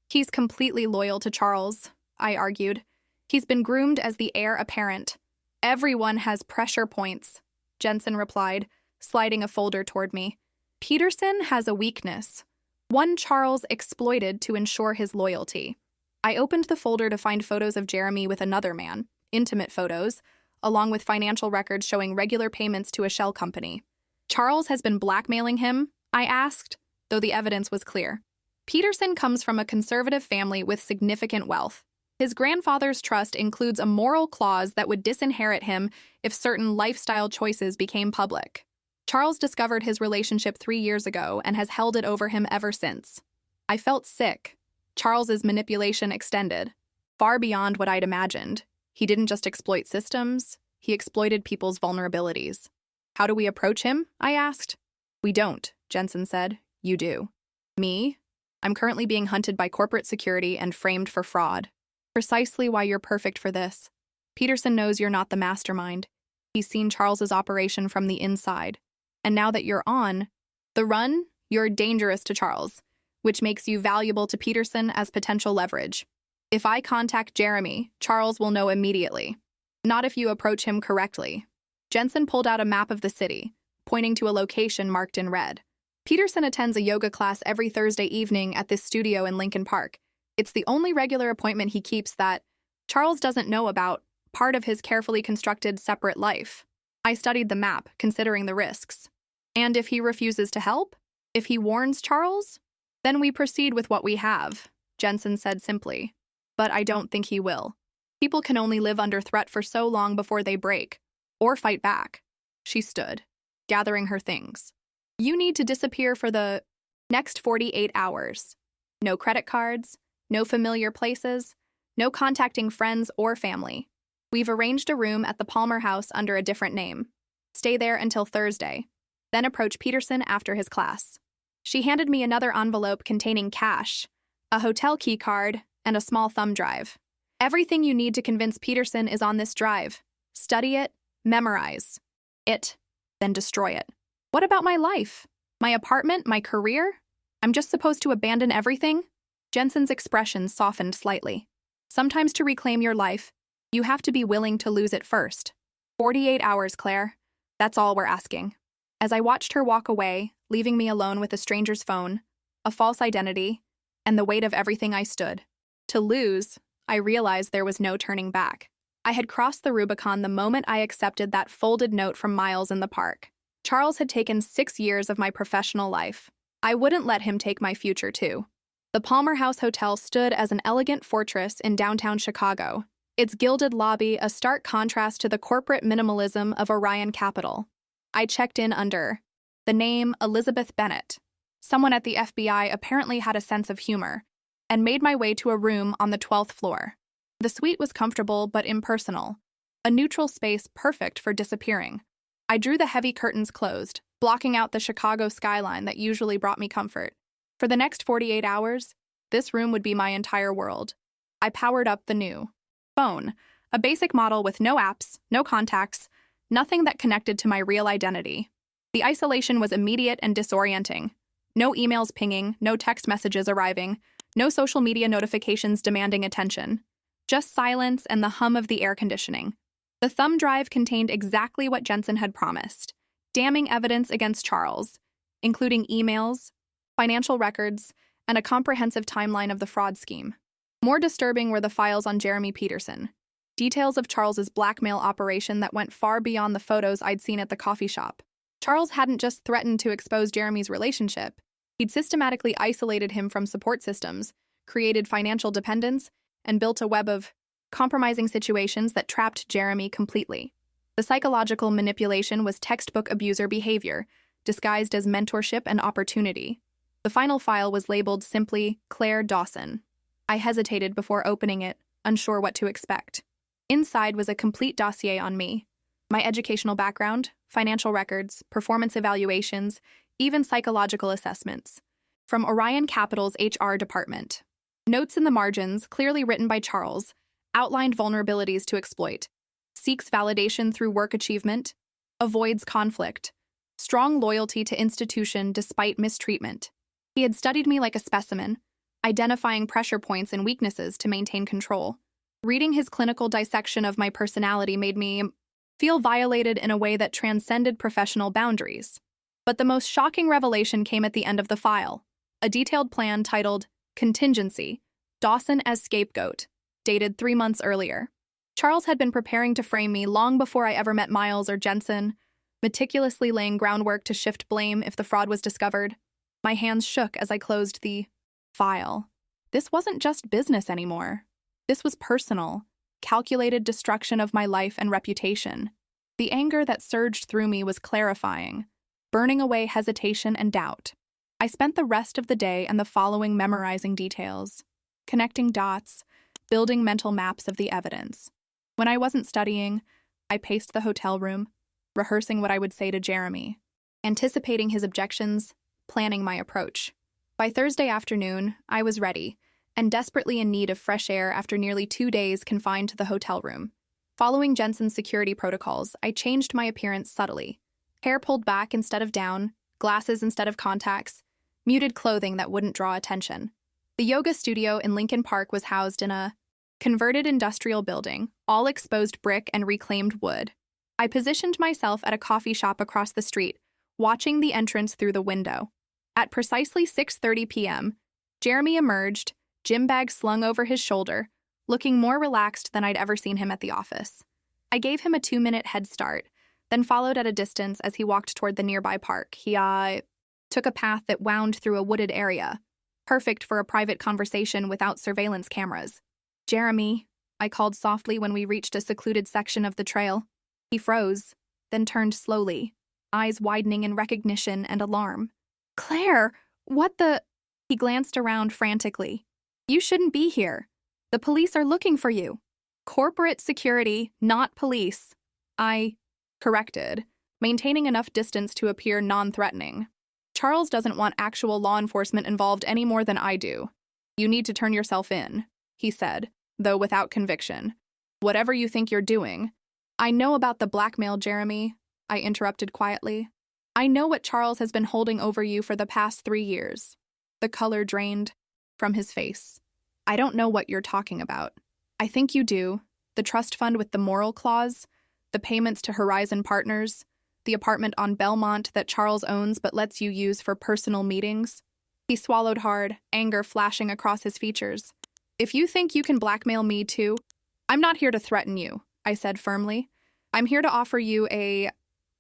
He's completely loyal to Charles, I argued. He's been groomed as the heir apparent. Everyone has pressure points, Jensen replied, sliding a folder toward me. Peterson has a weakness, one Charles exploited to ensure his loyalty. I opened the folder to find photos of Jeremy with another man, intimate photos, along with financial records showing regular payments to a shell company. Charles has been blackmailing him, I asked, though the evidence was clear. Peterson comes from a conservative family with significant wealth. His grandfather's trust includes a moral clause that would disinherit him if certain lifestyle choices became public. Charles discovered his relationship 3 years ago and has held it over him ever since. I felt sick. Charles's manipulation extended, far beyond what I'd imagined. He didn't just exploit systems, he exploited people's vulnerabilities. How do we approach him? I asked. We don't, Jensen said. You do. Me? I'm currently being hunted by corporate security and framed for fraud. Precisely why you're perfect for this. Peterson knows you're not the mastermind. He's seen Charles's operation from the inside. And now that you're on the run, you're dangerous to Charles, which makes you valuable to Peterson as potential leverage. If I contact Jeremy, Charles will know immediately. Not if you approach him correctly. Jensen pulled out a map of the city, pointing to a location marked in red. Peterson attends a yoga class every Thursday evening at this studio in Lincoln Park. It's the only regular appointment he keeps that Charles doesn't know about, part of his carefully constructed separate life. I studied the map, considering the risks. And if he refuses to help? If he warns Charles? Then we proceed with what we have, Jensen said simply. But I don't think he will. People can only live under threat for so long before they break, or fight back. She stood, gathering her things. You need to disappear for the next 48 hours. No credit cards, no familiar places, no contacting friends or family. We've arranged a room at the Palmer House under a different name. Stay there until Thursday, then approach Peterson after his class. She handed me another envelope containing cash, a hotel key card, and a small thumb drive. Everything you need to convince Peterson is on this drive. Study it, memorize it, then destroy it. What about my life? My apartment, my career? I'm just supposed to abandon everything? Jensen's expression softened slightly. Sometimes to reclaim your life, you have to be willing to lose it first. 48 hours, Claire. That's all we're asking. As I watched her walk away, leaving me alone with a stranger's phone, a false identity, and the weight of everything I stood to lose, I realized there was no turning back. I had crossed the Rubicon the moment I accepted that folded note from Miles in the park. Charles had taken 6 years of my professional life. I wouldn't let him take my future, too. The Palmer House Hotel stood as an elegant fortress in downtown Chicago, its gilded lobby a stark contrast to the corporate minimalism of Orion Capital. I checked in under the name Elizabeth Bennett. Someone at the FBI apparently had a sense of humor, and made my way to a room on the 12th floor. The suite was comfortable but impersonal, a neutral space perfect for disappearing. I drew the heavy curtains closed, blocking out the Chicago skyline that usually brought me comfort. For the next 48 hours, this room would be my entire world. I powered up the new phone, a basic model with no apps, no contacts, nothing that connected to my real identity. The isolation was immediate and disorienting. No emails pinging, no text messages arriving, no social media notifications demanding attention. Just silence and the hum of the air conditioning. The thumb drive contained exactly what Jensen had promised, damning evidence against Charles, including emails, financial records, and a comprehensive timeline of the fraud scheme. More disturbing were the files on Jeremy Peterson, details of Charles's blackmail operation that went far beyond the photos I'd seen at the coffee shop. Charles hadn't just threatened to expose Jeremy's relationship, he'd systematically isolated him from support systems, created financial dependence, and built a web of compromising situations that trapped Jeremy completely. The psychological manipulation was textbook abuser behavior, disguised as mentorship and opportunity. The final file was labeled simply Claire Dawson. I hesitated before opening it, unsure what to expect. Inside was a complete dossier on me. My educational background, financial records, performance evaluations, even psychological assessments. From Orion Capital's HR department. Notes in the margins, clearly written by Charles, outlined vulnerabilities to exploit. Seeks validation through work achievement. Avoids conflict. Strong loyalty to institution despite mistreatment. He had studied me like a specimen, identifying pressure points and weaknesses to maintain control. Reading his clinical dissection of my personality made me feel violated in a way that transcended professional boundaries. But the most shocking revelation came at the end of the file, a detailed plan titled Contingency, Dawson as Scapegoat, dated 3 months earlier. Charles had been preparing to frame me long before I ever met Miles or Jensen, meticulously laying groundwork to shift blame if the fraud was discovered. My hands shook as I closed the file. This wasn't just business anymore. This was personal, calculated destruction of my life and reputation. The anger that surged through me was clarifying, burning away hesitation and doubt. I spent the rest of the day and the following memorizing details, connecting dots, building mental maps of the evidence. When I wasn't studying, I paced the hotel room, rehearsing what I would say to Jeremy, anticipating his objections, planning my approach. By Thursday afternoon, I was ready, and desperately in need of fresh air after nearly 2 days confined to the hotel room. Following Jensen's security protocols, I changed my appearance subtly. Hair pulled back instead of down, glasses instead of contacts, muted clothing that wouldn't draw attention. The yoga studio in Lincoln Park was housed in a converted industrial building, all exposed brick and reclaimed wood. I positioned myself at a coffee shop across the street, watching the entrance through the window. At precisely 6:30 p.m., Jeremy emerged, gym bag slung over his shoulder, looking more relaxed than I'd ever seen him at the office. I gave him a 2-minute head start, then followed at a distance as he walked toward the nearby park. He took a path that wound through a wooded area, perfect for a private conversation without surveillance cameras. Jeremy, I called softly when we reached a secluded section of the trail. He froze, then turned slowly, eyes widening in recognition and alarm. Claire, what the... He glanced around frantically. You shouldn't be here. The police are looking for you. Corporate security, not police. I corrected, maintaining enough distance to appear non-threatening. Charles doesn't want actual law enforcement involved any more than I do. You need to turn yourself in, he said, though without conviction. Whatever you think you're doing. I know about the blackmail, Jeremy, I interrupted quietly. I know what Charles has been holding over you for the past 3 years. The color drained from his face. I don't know what you're talking about. I think you do. The trust fund with the moral clause, the payments to Horizon Partners, the apartment on Belmont that Charles owns but lets you use for personal meetings. He swallowed hard, anger flashing across his features. If you think you can blackmail me too, I'm not here to threaten you, I said firmly. I'm here to offer you a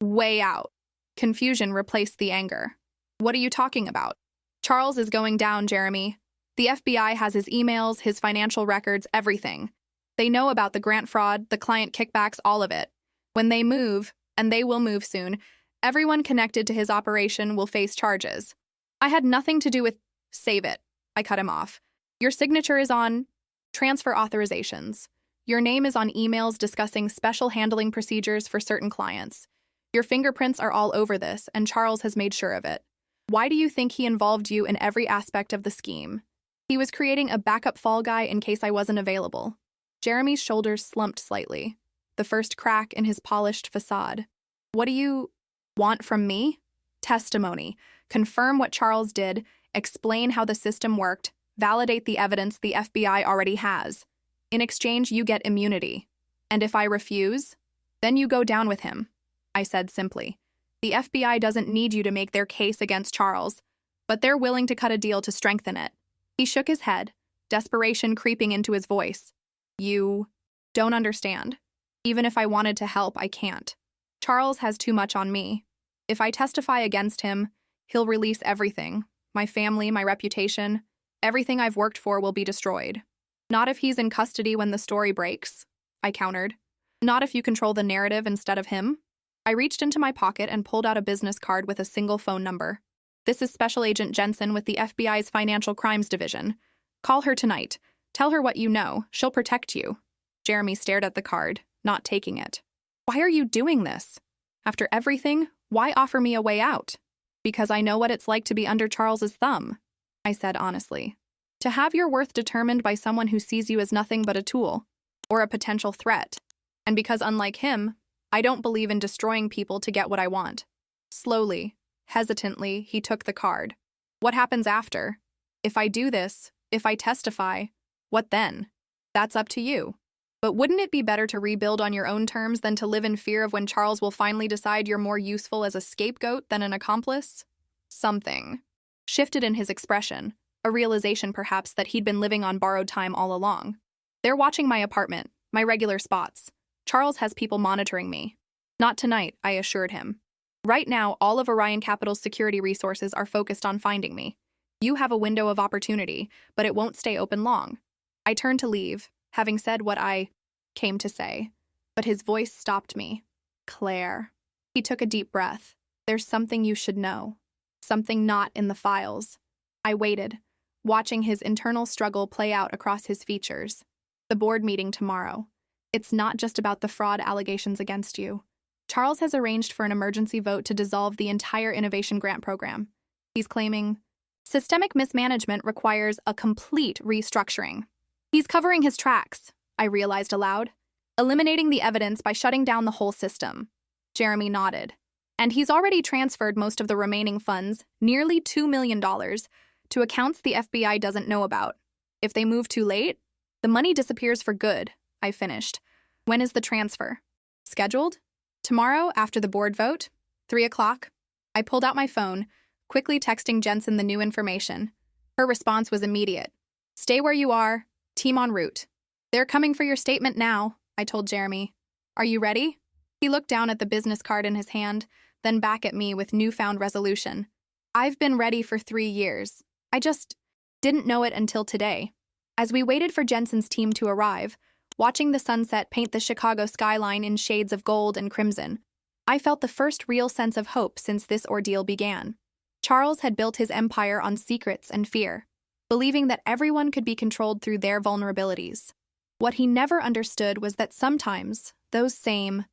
way out. Confusion replaced the anger. What are you talking about? Charles is going down, Jeremy. The FBI has his emails, his financial records, everything. They know about the grant fraud, the client kickbacks, all of it. When they move, and they will move soon, everyone connected to his operation will face charges. I had nothing to do with— Save it, I cut him off. Your signature is on transfer authorizations. Your name is on emails discussing special handling procedures for certain clients. Your fingerprints are all over this, and Charles has made sure of it. Why do you think he involved you in every aspect of the scheme? He was creating a backup fall guy in case I wasn't available. Jeremy's shoulders slumped slightly, the first crack in his polished facade. What do you want from me? Testimony. Confirm what Charles did, explain how the system worked, validate the evidence the FBI already has. In exchange, you get immunity. And if I refuse, then you go down with him, I said simply. The FBI doesn't need you to make their case against Charles, but they're willing to cut a deal to strengthen it. He shook his head, desperation creeping into his voice. You don't understand. Even if I wanted to help, I can't. Charles has too much on me. If I testify against him, he'll release everything. My family, my reputation, everything I've worked for will be destroyed. Not if he's in custody when the story breaks, I countered. Not if you control the narrative instead of him. I reached into my pocket and pulled out a business card with a single phone number. This is Special Agent Jensen with the FBI's Financial Crimes Division. Call her tonight. Tell her what you know. She'll protect you. Jeremy stared at the card, not taking it. Why are you doing this? After everything, why offer me a way out? Because I know what it's like to be under Charles's thumb, I said honestly. To have your worth determined by someone who sees you as nothing but a tool, or a potential threat. And because unlike him, I don't believe in destroying people to get what I want. Slowly, hesitantly, he took the card. What happens after? If I do this, if I testify, what then? That's up to you. But wouldn't it be better to rebuild on your own terms than to live in fear of when Charles will finally decide you're more useful as a scapegoat than an accomplice? Something shifted in his expression, a realization perhaps that he'd been living on borrowed time all along. They're watching my apartment, my regular spots. Charles has people monitoring me. Not tonight, I assured him. Right now, all of Orion Capital's security resources are focused on finding me. You have a window of opportunity, but it won't stay open long. I turned to leave, having said what I came to say, but his voice stopped me. Claire. He took a deep breath. There's something you should know. Something not in the files. I waited, watching his internal struggle play out across his features. The board meeting tomorrow. It's not just about the fraud allegations against you. Charles has arranged for an emergency vote to dissolve the entire innovation grant program. He's claiming systemic mismanagement requires a complete restructuring. He's covering his tracks, I realized aloud, eliminating the evidence by shutting down the whole system. Jeremy nodded. And he's already transferred most of the remaining funds, nearly $2 million, to accounts the FBI doesn't know about. If they move too late, the money disappears for good, I finished. When is the transfer? Scheduled? Tomorrow, after the board vote? 3 o'clock? I pulled out my phone, quickly texting Jensen the new information. Her response was immediate. Stay where you are. Team en route. They're coming for your statement now, I told Jeremy. Are you ready? He looked down at the business card in his hand, then back at me with newfound resolution. I've been ready for 3 years. I just didn't know it until today. As we waited for Jensen's team to arrive, watching the sunset paint the Chicago skyline in shades of gold and crimson, I felt the first real sense of hope since this ordeal began. Charles had built his empire on secrets and fear, believing that everyone could be controlled through their vulnerabilities. What he never understood was that sometimes those same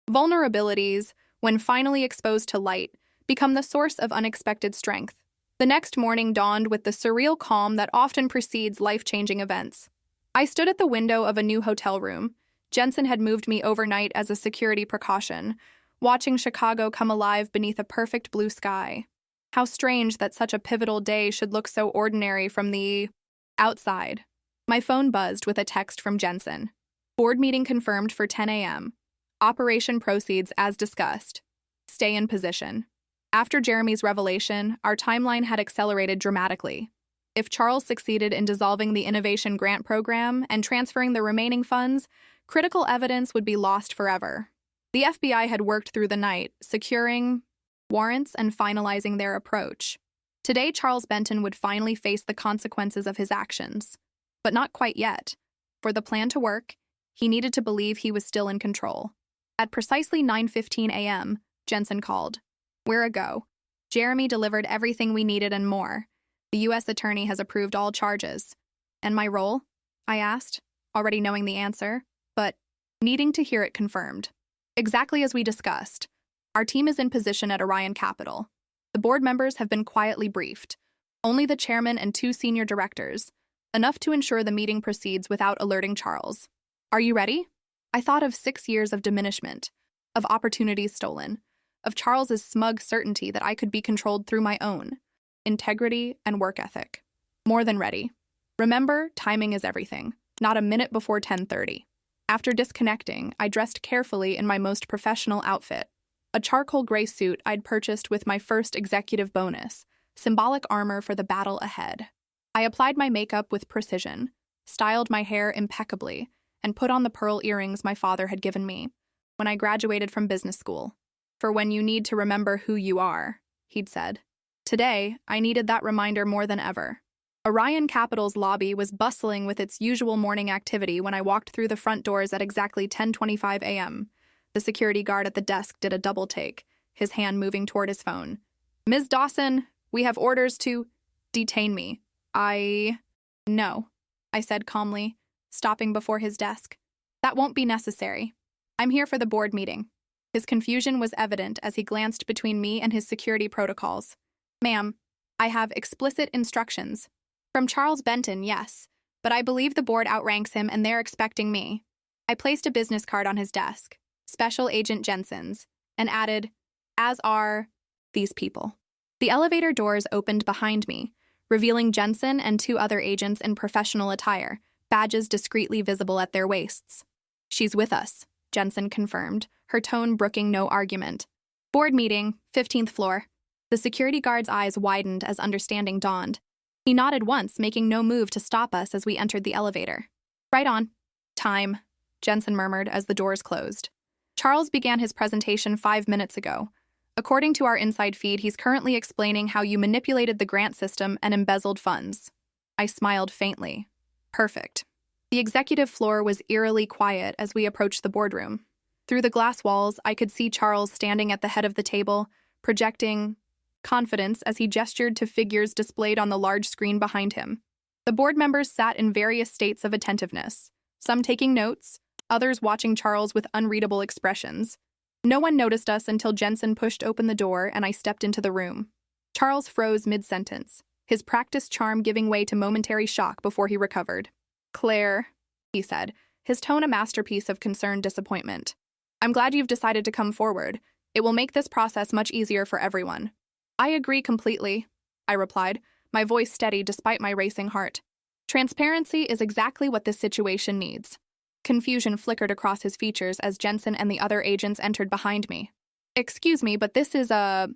vulnerabilities, when finally exposed to light, become the source of unexpected strength. The next morning dawned with the surreal calm that often precedes life-changing events. I stood at the window of a new hotel room. Jensen had moved me overnight as a security precaution, watching Chicago come alive beneath a perfect blue sky. How strange that such a pivotal day should look so ordinary from the outside. My phone buzzed with a text from Jensen. Board meeting confirmed for 10 a.m. Operation proceeds as discussed. Stay in position. After Jeremy's revelation, our timeline had accelerated dramatically. If Charles succeeded in dissolving the Innovation Grant Program and transferring the remaining funds, critical evidence would be lost forever. The FBI had worked through the night, securing warrants and finalizing their approach. Today, Charles Benton would finally face the consequences of his actions. But not quite yet. For the plan to work, he needed to believe he was still in control. At precisely 9:15 a.m., Jensen called. We're a go. Jeremy delivered everything we needed and more. The U.S. attorney has approved all charges. And my role? I asked, already knowing the answer, but needing to hear it confirmed. Exactly as we discussed. Our team is in position at Orion Capital. The board members have been quietly briefed. Only the chairman and 2 senior directors. Enough to ensure the meeting proceeds without alerting Charles. Are you ready? I thought of 6 years of diminishment, of opportunities stolen, of Charles's smug certainty that I could be controlled through my own integrity and work ethic. More than ready. Remember, timing is everything. Not a minute before 10:30. After disconnecting, I dressed carefully in my most professional outfit. A charcoal gray suit I'd purchased with my first executive bonus, symbolic armor for the battle ahead. I applied my makeup with precision, styled my hair impeccably, and put on the pearl earrings my father had given me when I graduated from business school. For when you need to remember who you are, he'd said. Today, I needed that reminder more than ever. Orion Capital's lobby was bustling with its usual morning activity when I walked through the front doors at exactly 10:25 a.m. The security guard at the desk did a double take, his hand moving toward his phone. Ms. Dawson, we have orders to detain me. No, I said calmly, stopping before his desk. That won't be necessary. I'm here for the board meeting. His confusion was evident as he glanced between me and his security protocols. Ma'am, I have explicit instructions. From Charles Benton, yes, but I believe the board outranks him and they're expecting me. I placed a business card on his desk, Special Agent Jensen's, and added, as are these people. The elevator doors opened behind me, revealing Jensen and 2 other agents in professional attire, badges discreetly visible at their waists. She's with us, Jensen confirmed, her tone brooking no argument. Board meeting, 15th floor. The security guard's eyes widened as understanding dawned. He nodded once, making no move to stop us as we entered the elevator. Right on. Time, Jensen murmured as the doors closed. Charles began his presentation 5 minutes ago. According to our inside feed, he's currently explaining how you manipulated the grant system and embezzled funds. I smiled faintly. Perfect. The executive floor was eerily quiet as we approached the boardroom. Through the glass walls, I could see Charles standing at the head of the table, projecting confidence as he gestured to figures displayed on the large screen behind him. The board members sat in various states of attentiveness, some taking notes, others watching Charles with unreadable expressions. No one noticed us until Jensen pushed open the door and I stepped into the room. Charles froze mid-sentence, his practiced charm giving way to momentary shock before he recovered. Claire, he said, his tone a masterpiece of concerned disappointment. I'm glad you've decided to come forward. It will make this process much easier for everyone. I agree completely, I replied, my voice steady despite my racing heart. Transparency is exactly what this situation needs. Confusion flickered across his features as Jensen and the other agents entered behind me. Excuse me, but this is a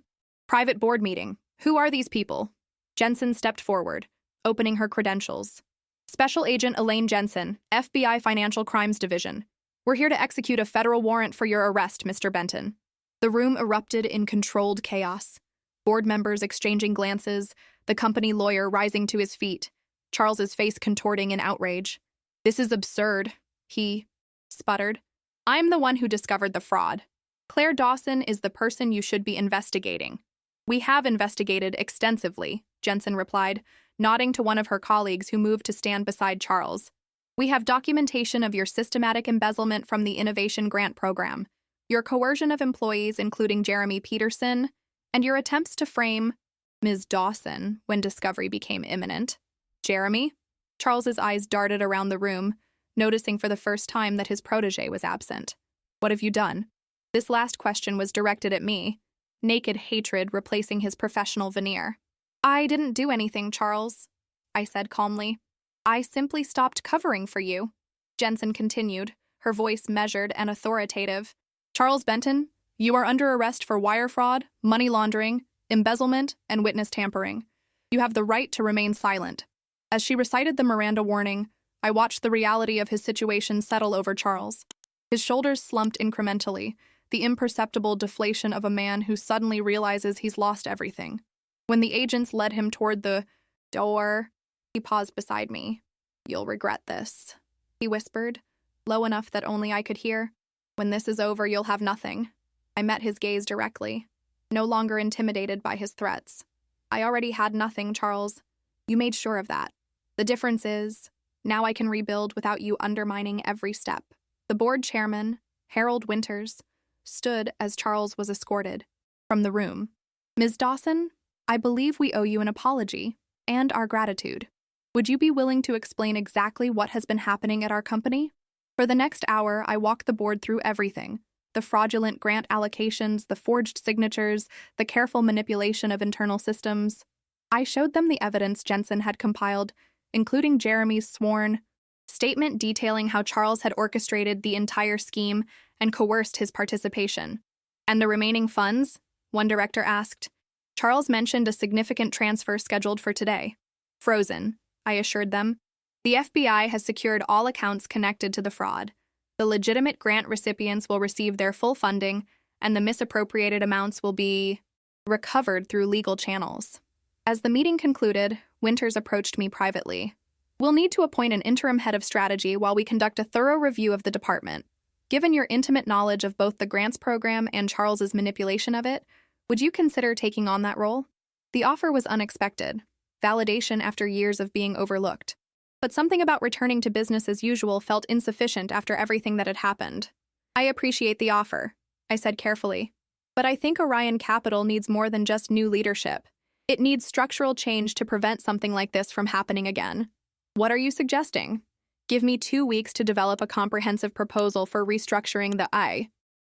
private board meeting. Who are these people? Jensen stepped forward, opening her credentials. Special Agent Elaine Jensen, FBI Financial Crimes Division. We're here to execute a federal warrant for your arrest, Mr. Benton. The room erupted in controlled chaos. Board members exchanging glances, the company lawyer rising to his feet, Charles's face contorting in outrage. This is absurd, he sputtered. I'm the one who discovered the fraud. Claire Dawson is the person you should be investigating. We have investigated extensively, Jensen replied, nodding to one of her colleagues who moved to stand beside Charles. We have documentation of your systematic embezzlement from the Innovation Grant Program, your coercion of employees including Jeremy Peterson, and your attempts to frame Ms. Dawson, when discovery became imminent. Jeremy? Charles's eyes darted around the room, noticing for the first time that his protege was absent. What have you done? This last question was directed at me, naked hatred replacing his professional veneer. I didn't do anything, Charles, I said calmly. I simply stopped covering for you. Jensen continued, her voice measured and authoritative. Charles Benton, you are under arrest for wire fraud, money laundering, embezzlement, and witness tampering. You have the right to remain silent. As she recited the Miranda warning, I watched the reality of his situation settle over Charles. His shoulders slumped incrementally, the imperceptible deflation of a man who suddenly realizes he's lost everything. When the agents led him toward the door, he paused beside me. You'll regret this, he whispered, low enough that only I could hear. When this is over, you'll have nothing. I met his gaze directly, no longer intimidated by his threats. I already had nothing, Charles. You made sure of that. The difference is, now I can rebuild without you undermining every step. The board chairman, Harold Winters, stood as Charles was escorted from the room. Ms. Dawson, I believe we owe you an apology and our gratitude. Would you be willing to explain exactly what has been happening at our company? For the next hour, I walked the board through everything. The fraudulent grant allocations, the forged signatures, the careful manipulation of internal systems. I showed them the evidence Jensen had compiled, including Jeremy's sworn statement detailing how Charles had orchestrated the entire scheme and coerced his participation. And the remaining funds? One director asked. Charles mentioned a significant transfer scheduled for today. Frozen, I assured them. The FBI has secured all accounts connected to the fraud. The legitimate grant recipients will receive their full funding, and the misappropriated amounts will be recovered through legal channels. As the meeting concluded, Winters approached me privately. We'll need to appoint an interim head of strategy while we conduct a thorough review of the department. Given your intimate knowledge of both the grants program and Charles's manipulation of it, would you consider taking on that role? The offer was unexpected, validation after years of being overlooked. But something about returning to business as usual felt insufficient after everything that had happened. I appreciate the offer, I said carefully. But I think Orion Capital needs more than just new leadership. It needs structural change to prevent something like this from happening again. What are you suggesting? Give me 2 weeks to develop a comprehensive proposal for restructuring the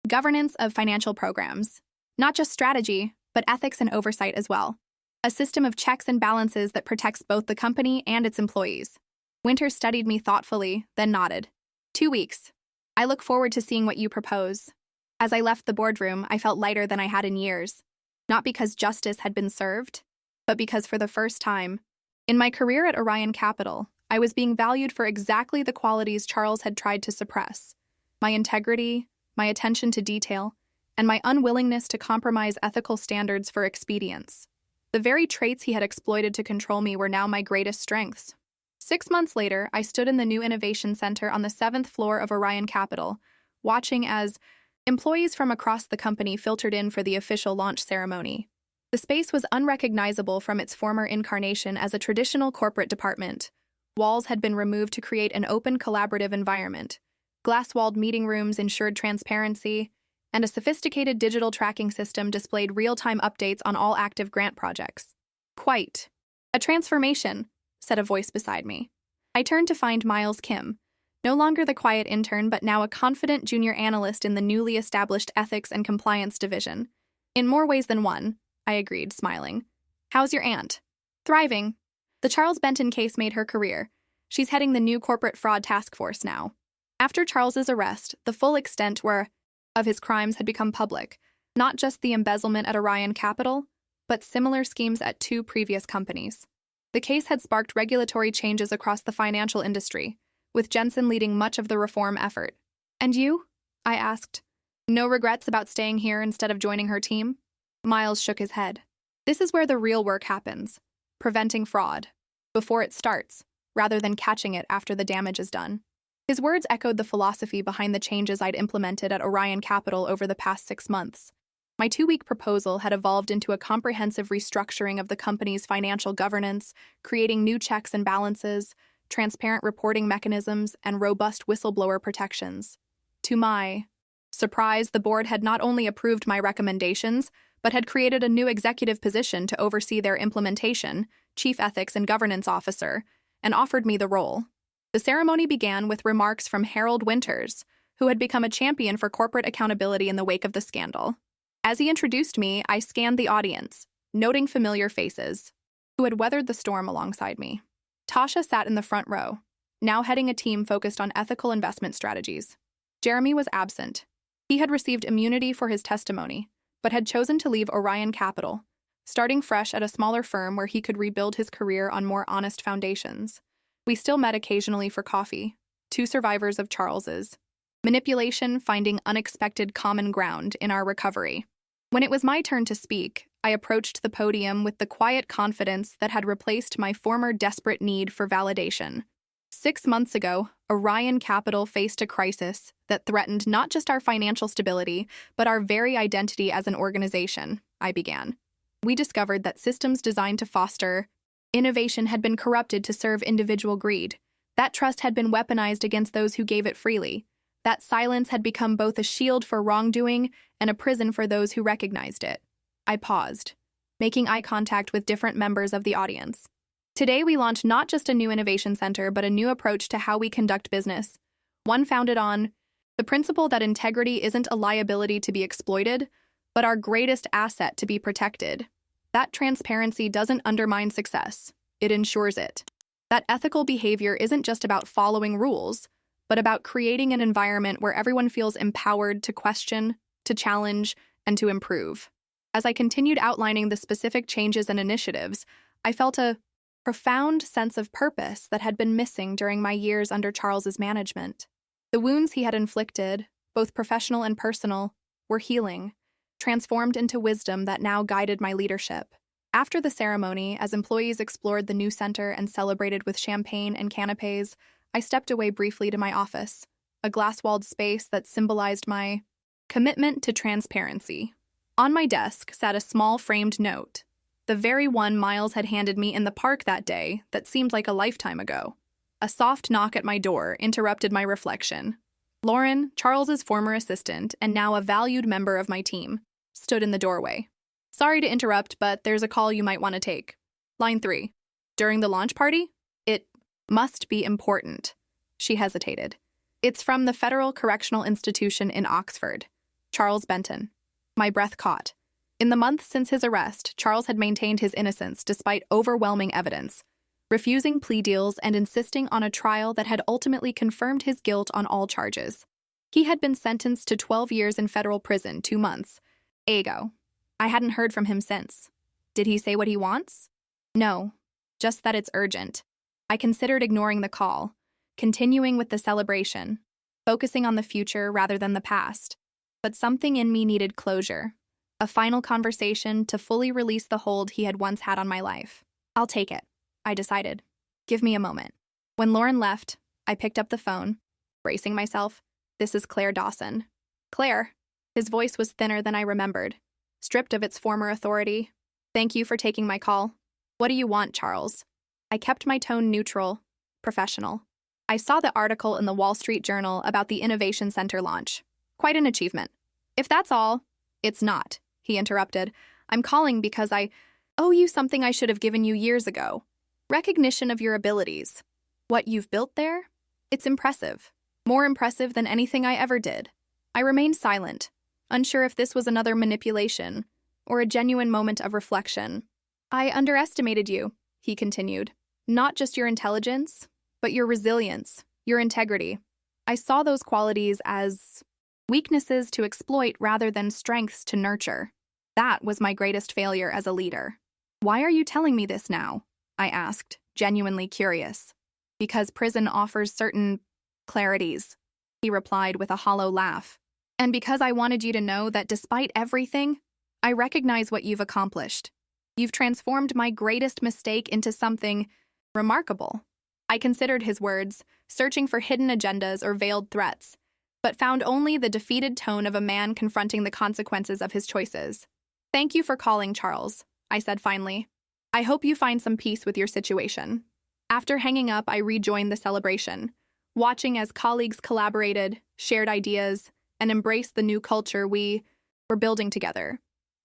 governance of financial programs. Not just strategy, but ethics and oversight as well. A system of checks and balances that protects both the company and its employees. Winters studied me thoughtfully, then nodded. 2 weeks. I look forward to seeing what you propose. As I left the boardroom, I felt lighter than I had in years. Not because justice had been served, but because for the first time, in my career at Orion Capital, I was being valued for exactly the qualities Charles had tried to suppress. My integrity, my attention to detail, and my unwillingness to compromise ethical standards for expedience. The very traits he had exploited to control me were now my greatest strengths. 6 months later, I stood in the new Innovation Center on the 7th floor of Orion Capital, watching as employees from across the company filtered in for the official launch ceremony. The space was unrecognizable from its former incarnation as a traditional corporate department. Walls had been removed to create an open, collaborative environment. Glass-walled meeting rooms ensured transparency, and a sophisticated digital tracking system displayed real-time updates on all active grant projects. Quite a transformation, said a voice beside me. I turned to find Miles Kim, no longer the quiet intern, but now a confident junior analyst in the newly established Ethics and Compliance Division. In more ways than one, I agreed, smiling. How's your aunt? Thriving. The Charles Benton case made her career. She's heading the new corporate fraud task force now. After Charles's arrest, the full extent of his crimes had become public, not just the embezzlement at Orion Capital, but similar schemes at 2 previous companies. The case had sparked regulatory changes across the financial industry, with Jensen leading much of the reform effort. And you? I asked. No regrets about staying here instead of joining her team? Miles shook his head. This is where the real work happens, preventing fraud, before it starts, rather than catching it after the damage is done. His words echoed the philosophy behind the changes I'd implemented at Orion Capital over the past 6 months. My 2-week proposal had evolved into a comprehensive restructuring of the company's financial governance, creating new checks and balances, transparent reporting mechanisms, and robust whistleblower protections. To my surprise, the board had not only approved my recommendations, but had created a new executive position to oversee their implementation, Chief Ethics and Governance Officer, and offered me the role. The ceremony began with remarks from Harold Winters, who had become a champion for corporate accountability in the wake of the scandal. As he introduced me, I scanned the audience, noting familiar faces, who had weathered the storm alongside me. Tasha sat in the front row, now heading a team focused on ethical investment strategies. Jeremy was absent. He had received immunity for his testimony, but had chosen to leave Orion Capital, starting fresh at a smaller firm where he could rebuild his career on more honest foundations. We still met occasionally for coffee, two survivors of Charles's manipulation finding unexpected common ground in our recovery. When it was my turn to speak, I approached the podium with the quiet confidence that had replaced my former desperate need for validation. 6 months ago, Orion Capital faced a crisis that threatened not just our financial stability, but our very identity as an organization, I began. We discovered that systems designed to foster innovation had been corrupted to serve individual greed. That trust had been weaponized against those who gave it freely. That silence had become both a shield for wrongdoing and a prison for those who recognized it. I paused, making eye contact with different members of the audience. Today, we launch not just a new innovation center, but a new approach to how we conduct business, one founded on the principle that integrity isn't a liability to be exploited, but our greatest asset to be protected. That transparency doesn't undermine success, it ensures it. That ethical behavior isn't just about following rules, but about creating an environment where everyone feels empowered to question, to challenge, and to improve. As I continued outlining the specific changes and initiatives, I felt a profound sense of purpose that had been missing during my years under Charles's management. The wounds he had inflicted, both professional and personal, were healing, transformed into wisdom that now guided my leadership. After the ceremony, as employees explored the new center and celebrated with champagne and canapes, I stepped away briefly to my office, a glass-walled space that symbolized my commitment to transparency. On my desk sat a small framed note, the very one Miles had handed me in the park that day that seemed like a lifetime ago. A soft knock at my door interrupted my reflection. Lauren, Charles's former assistant and now a valued member of my team, stood in the doorway. Sorry to interrupt, but there's a call you might want to take. Line 3. During the launch party? It must be important. She hesitated. It's from the Federal Correctional Institution in Oxford. Charles Benton. My breath caught. In the months since his arrest, Charles had maintained his innocence despite overwhelming evidence, refusing plea deals and insisting on a trial that had ultimately confirmed his guilt on all charges. He had been sentenced to 12 years in federal prison 2 months ago. I hadn't heard from him since. Did he say what he wants? No, just that it's urgent. I considered ignoring the call, continuing with the celebration, focusing on the future rather than the past. But something in me needed closure, a final conversation to fully release the hold he had once had on my life. I'll take it, I decided. Give me a moment. When Lauren left, I picked up the phone, bracing myself. This is Claire Dawson. Claire. His voice was thinner than I remembered, stripped of its former authority. Thank you for taking my call. What do you want, Charles? I kept my tone neutral, professional. I saw the article in the Wall Street Journal about the Innovation Center launch. Quite an achievement. If that's all, it's not, he interrupted. I'm calling because I owe you something I should have given you years ago. Recognition of your abilities. What you've built there? It's impressive. More impressive than anything I ever did. I remained silent, unsure if this was another manipulation or a genuine moment of reflection. I underestimated you, he continued. Not just your intelligence, but your resilience, your integrity. I saw those qualities as weaknesses to exploit rather than strengths to nurture. That was my greatest failure as a leader. Why are you telling me this now? I asked, genuinely curious. Because prison offers certain clarities, he replied with a hollow laugh. And because I wanted you to know that despite everything, I recognize what you've accomplished. You've transformed my greatest mistake into something remarkable. I considered his words, searching for hidden agendas or veiled threats, but found only the defeated tone of a man confronting the consequences of his choices. Thank you for calling, Charles, I said finally. I hope you find some peace with your situation. After hanging up, I rejoined the celebration, watching as colleagues collaborated, shared ideas, and embraced the new culture we were building together.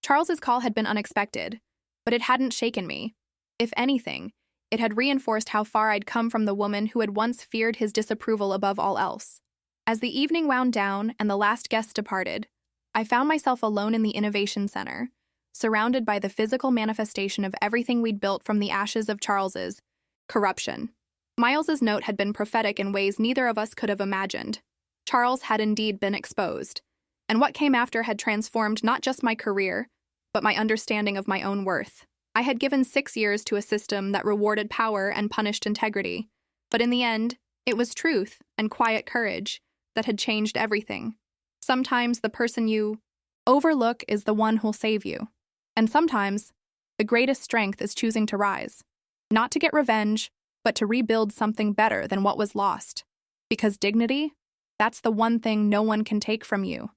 Charles's call had been unexpected, but it hadn't shaken me. If anything, it had reinforced how far I'd come from the woman who had once feared his disapproval above all else. As the evening wound down and the last guest departed, I found myself alone in the Innovation Center, surrounded by the physical manifestation of everything we'd built from the ashes of Charles's corruption. Miles's note had been prophetic in ways neither of us could have imagined. Charles had indeed been exposed, and what came after had transformed not just my career, but my understanding of my own worth. I had given 6 years to a system that rewarded power and punished integrity, but in the end, it was truth and quiet courage that had changed everything. Sometimes the person you overlook is the one who'll save you, and sometimes the greatest strength is choosing to rise, not to get revenge, but to rebuild something better than what was lost. Because dignity, that's the one thing no one can take from you.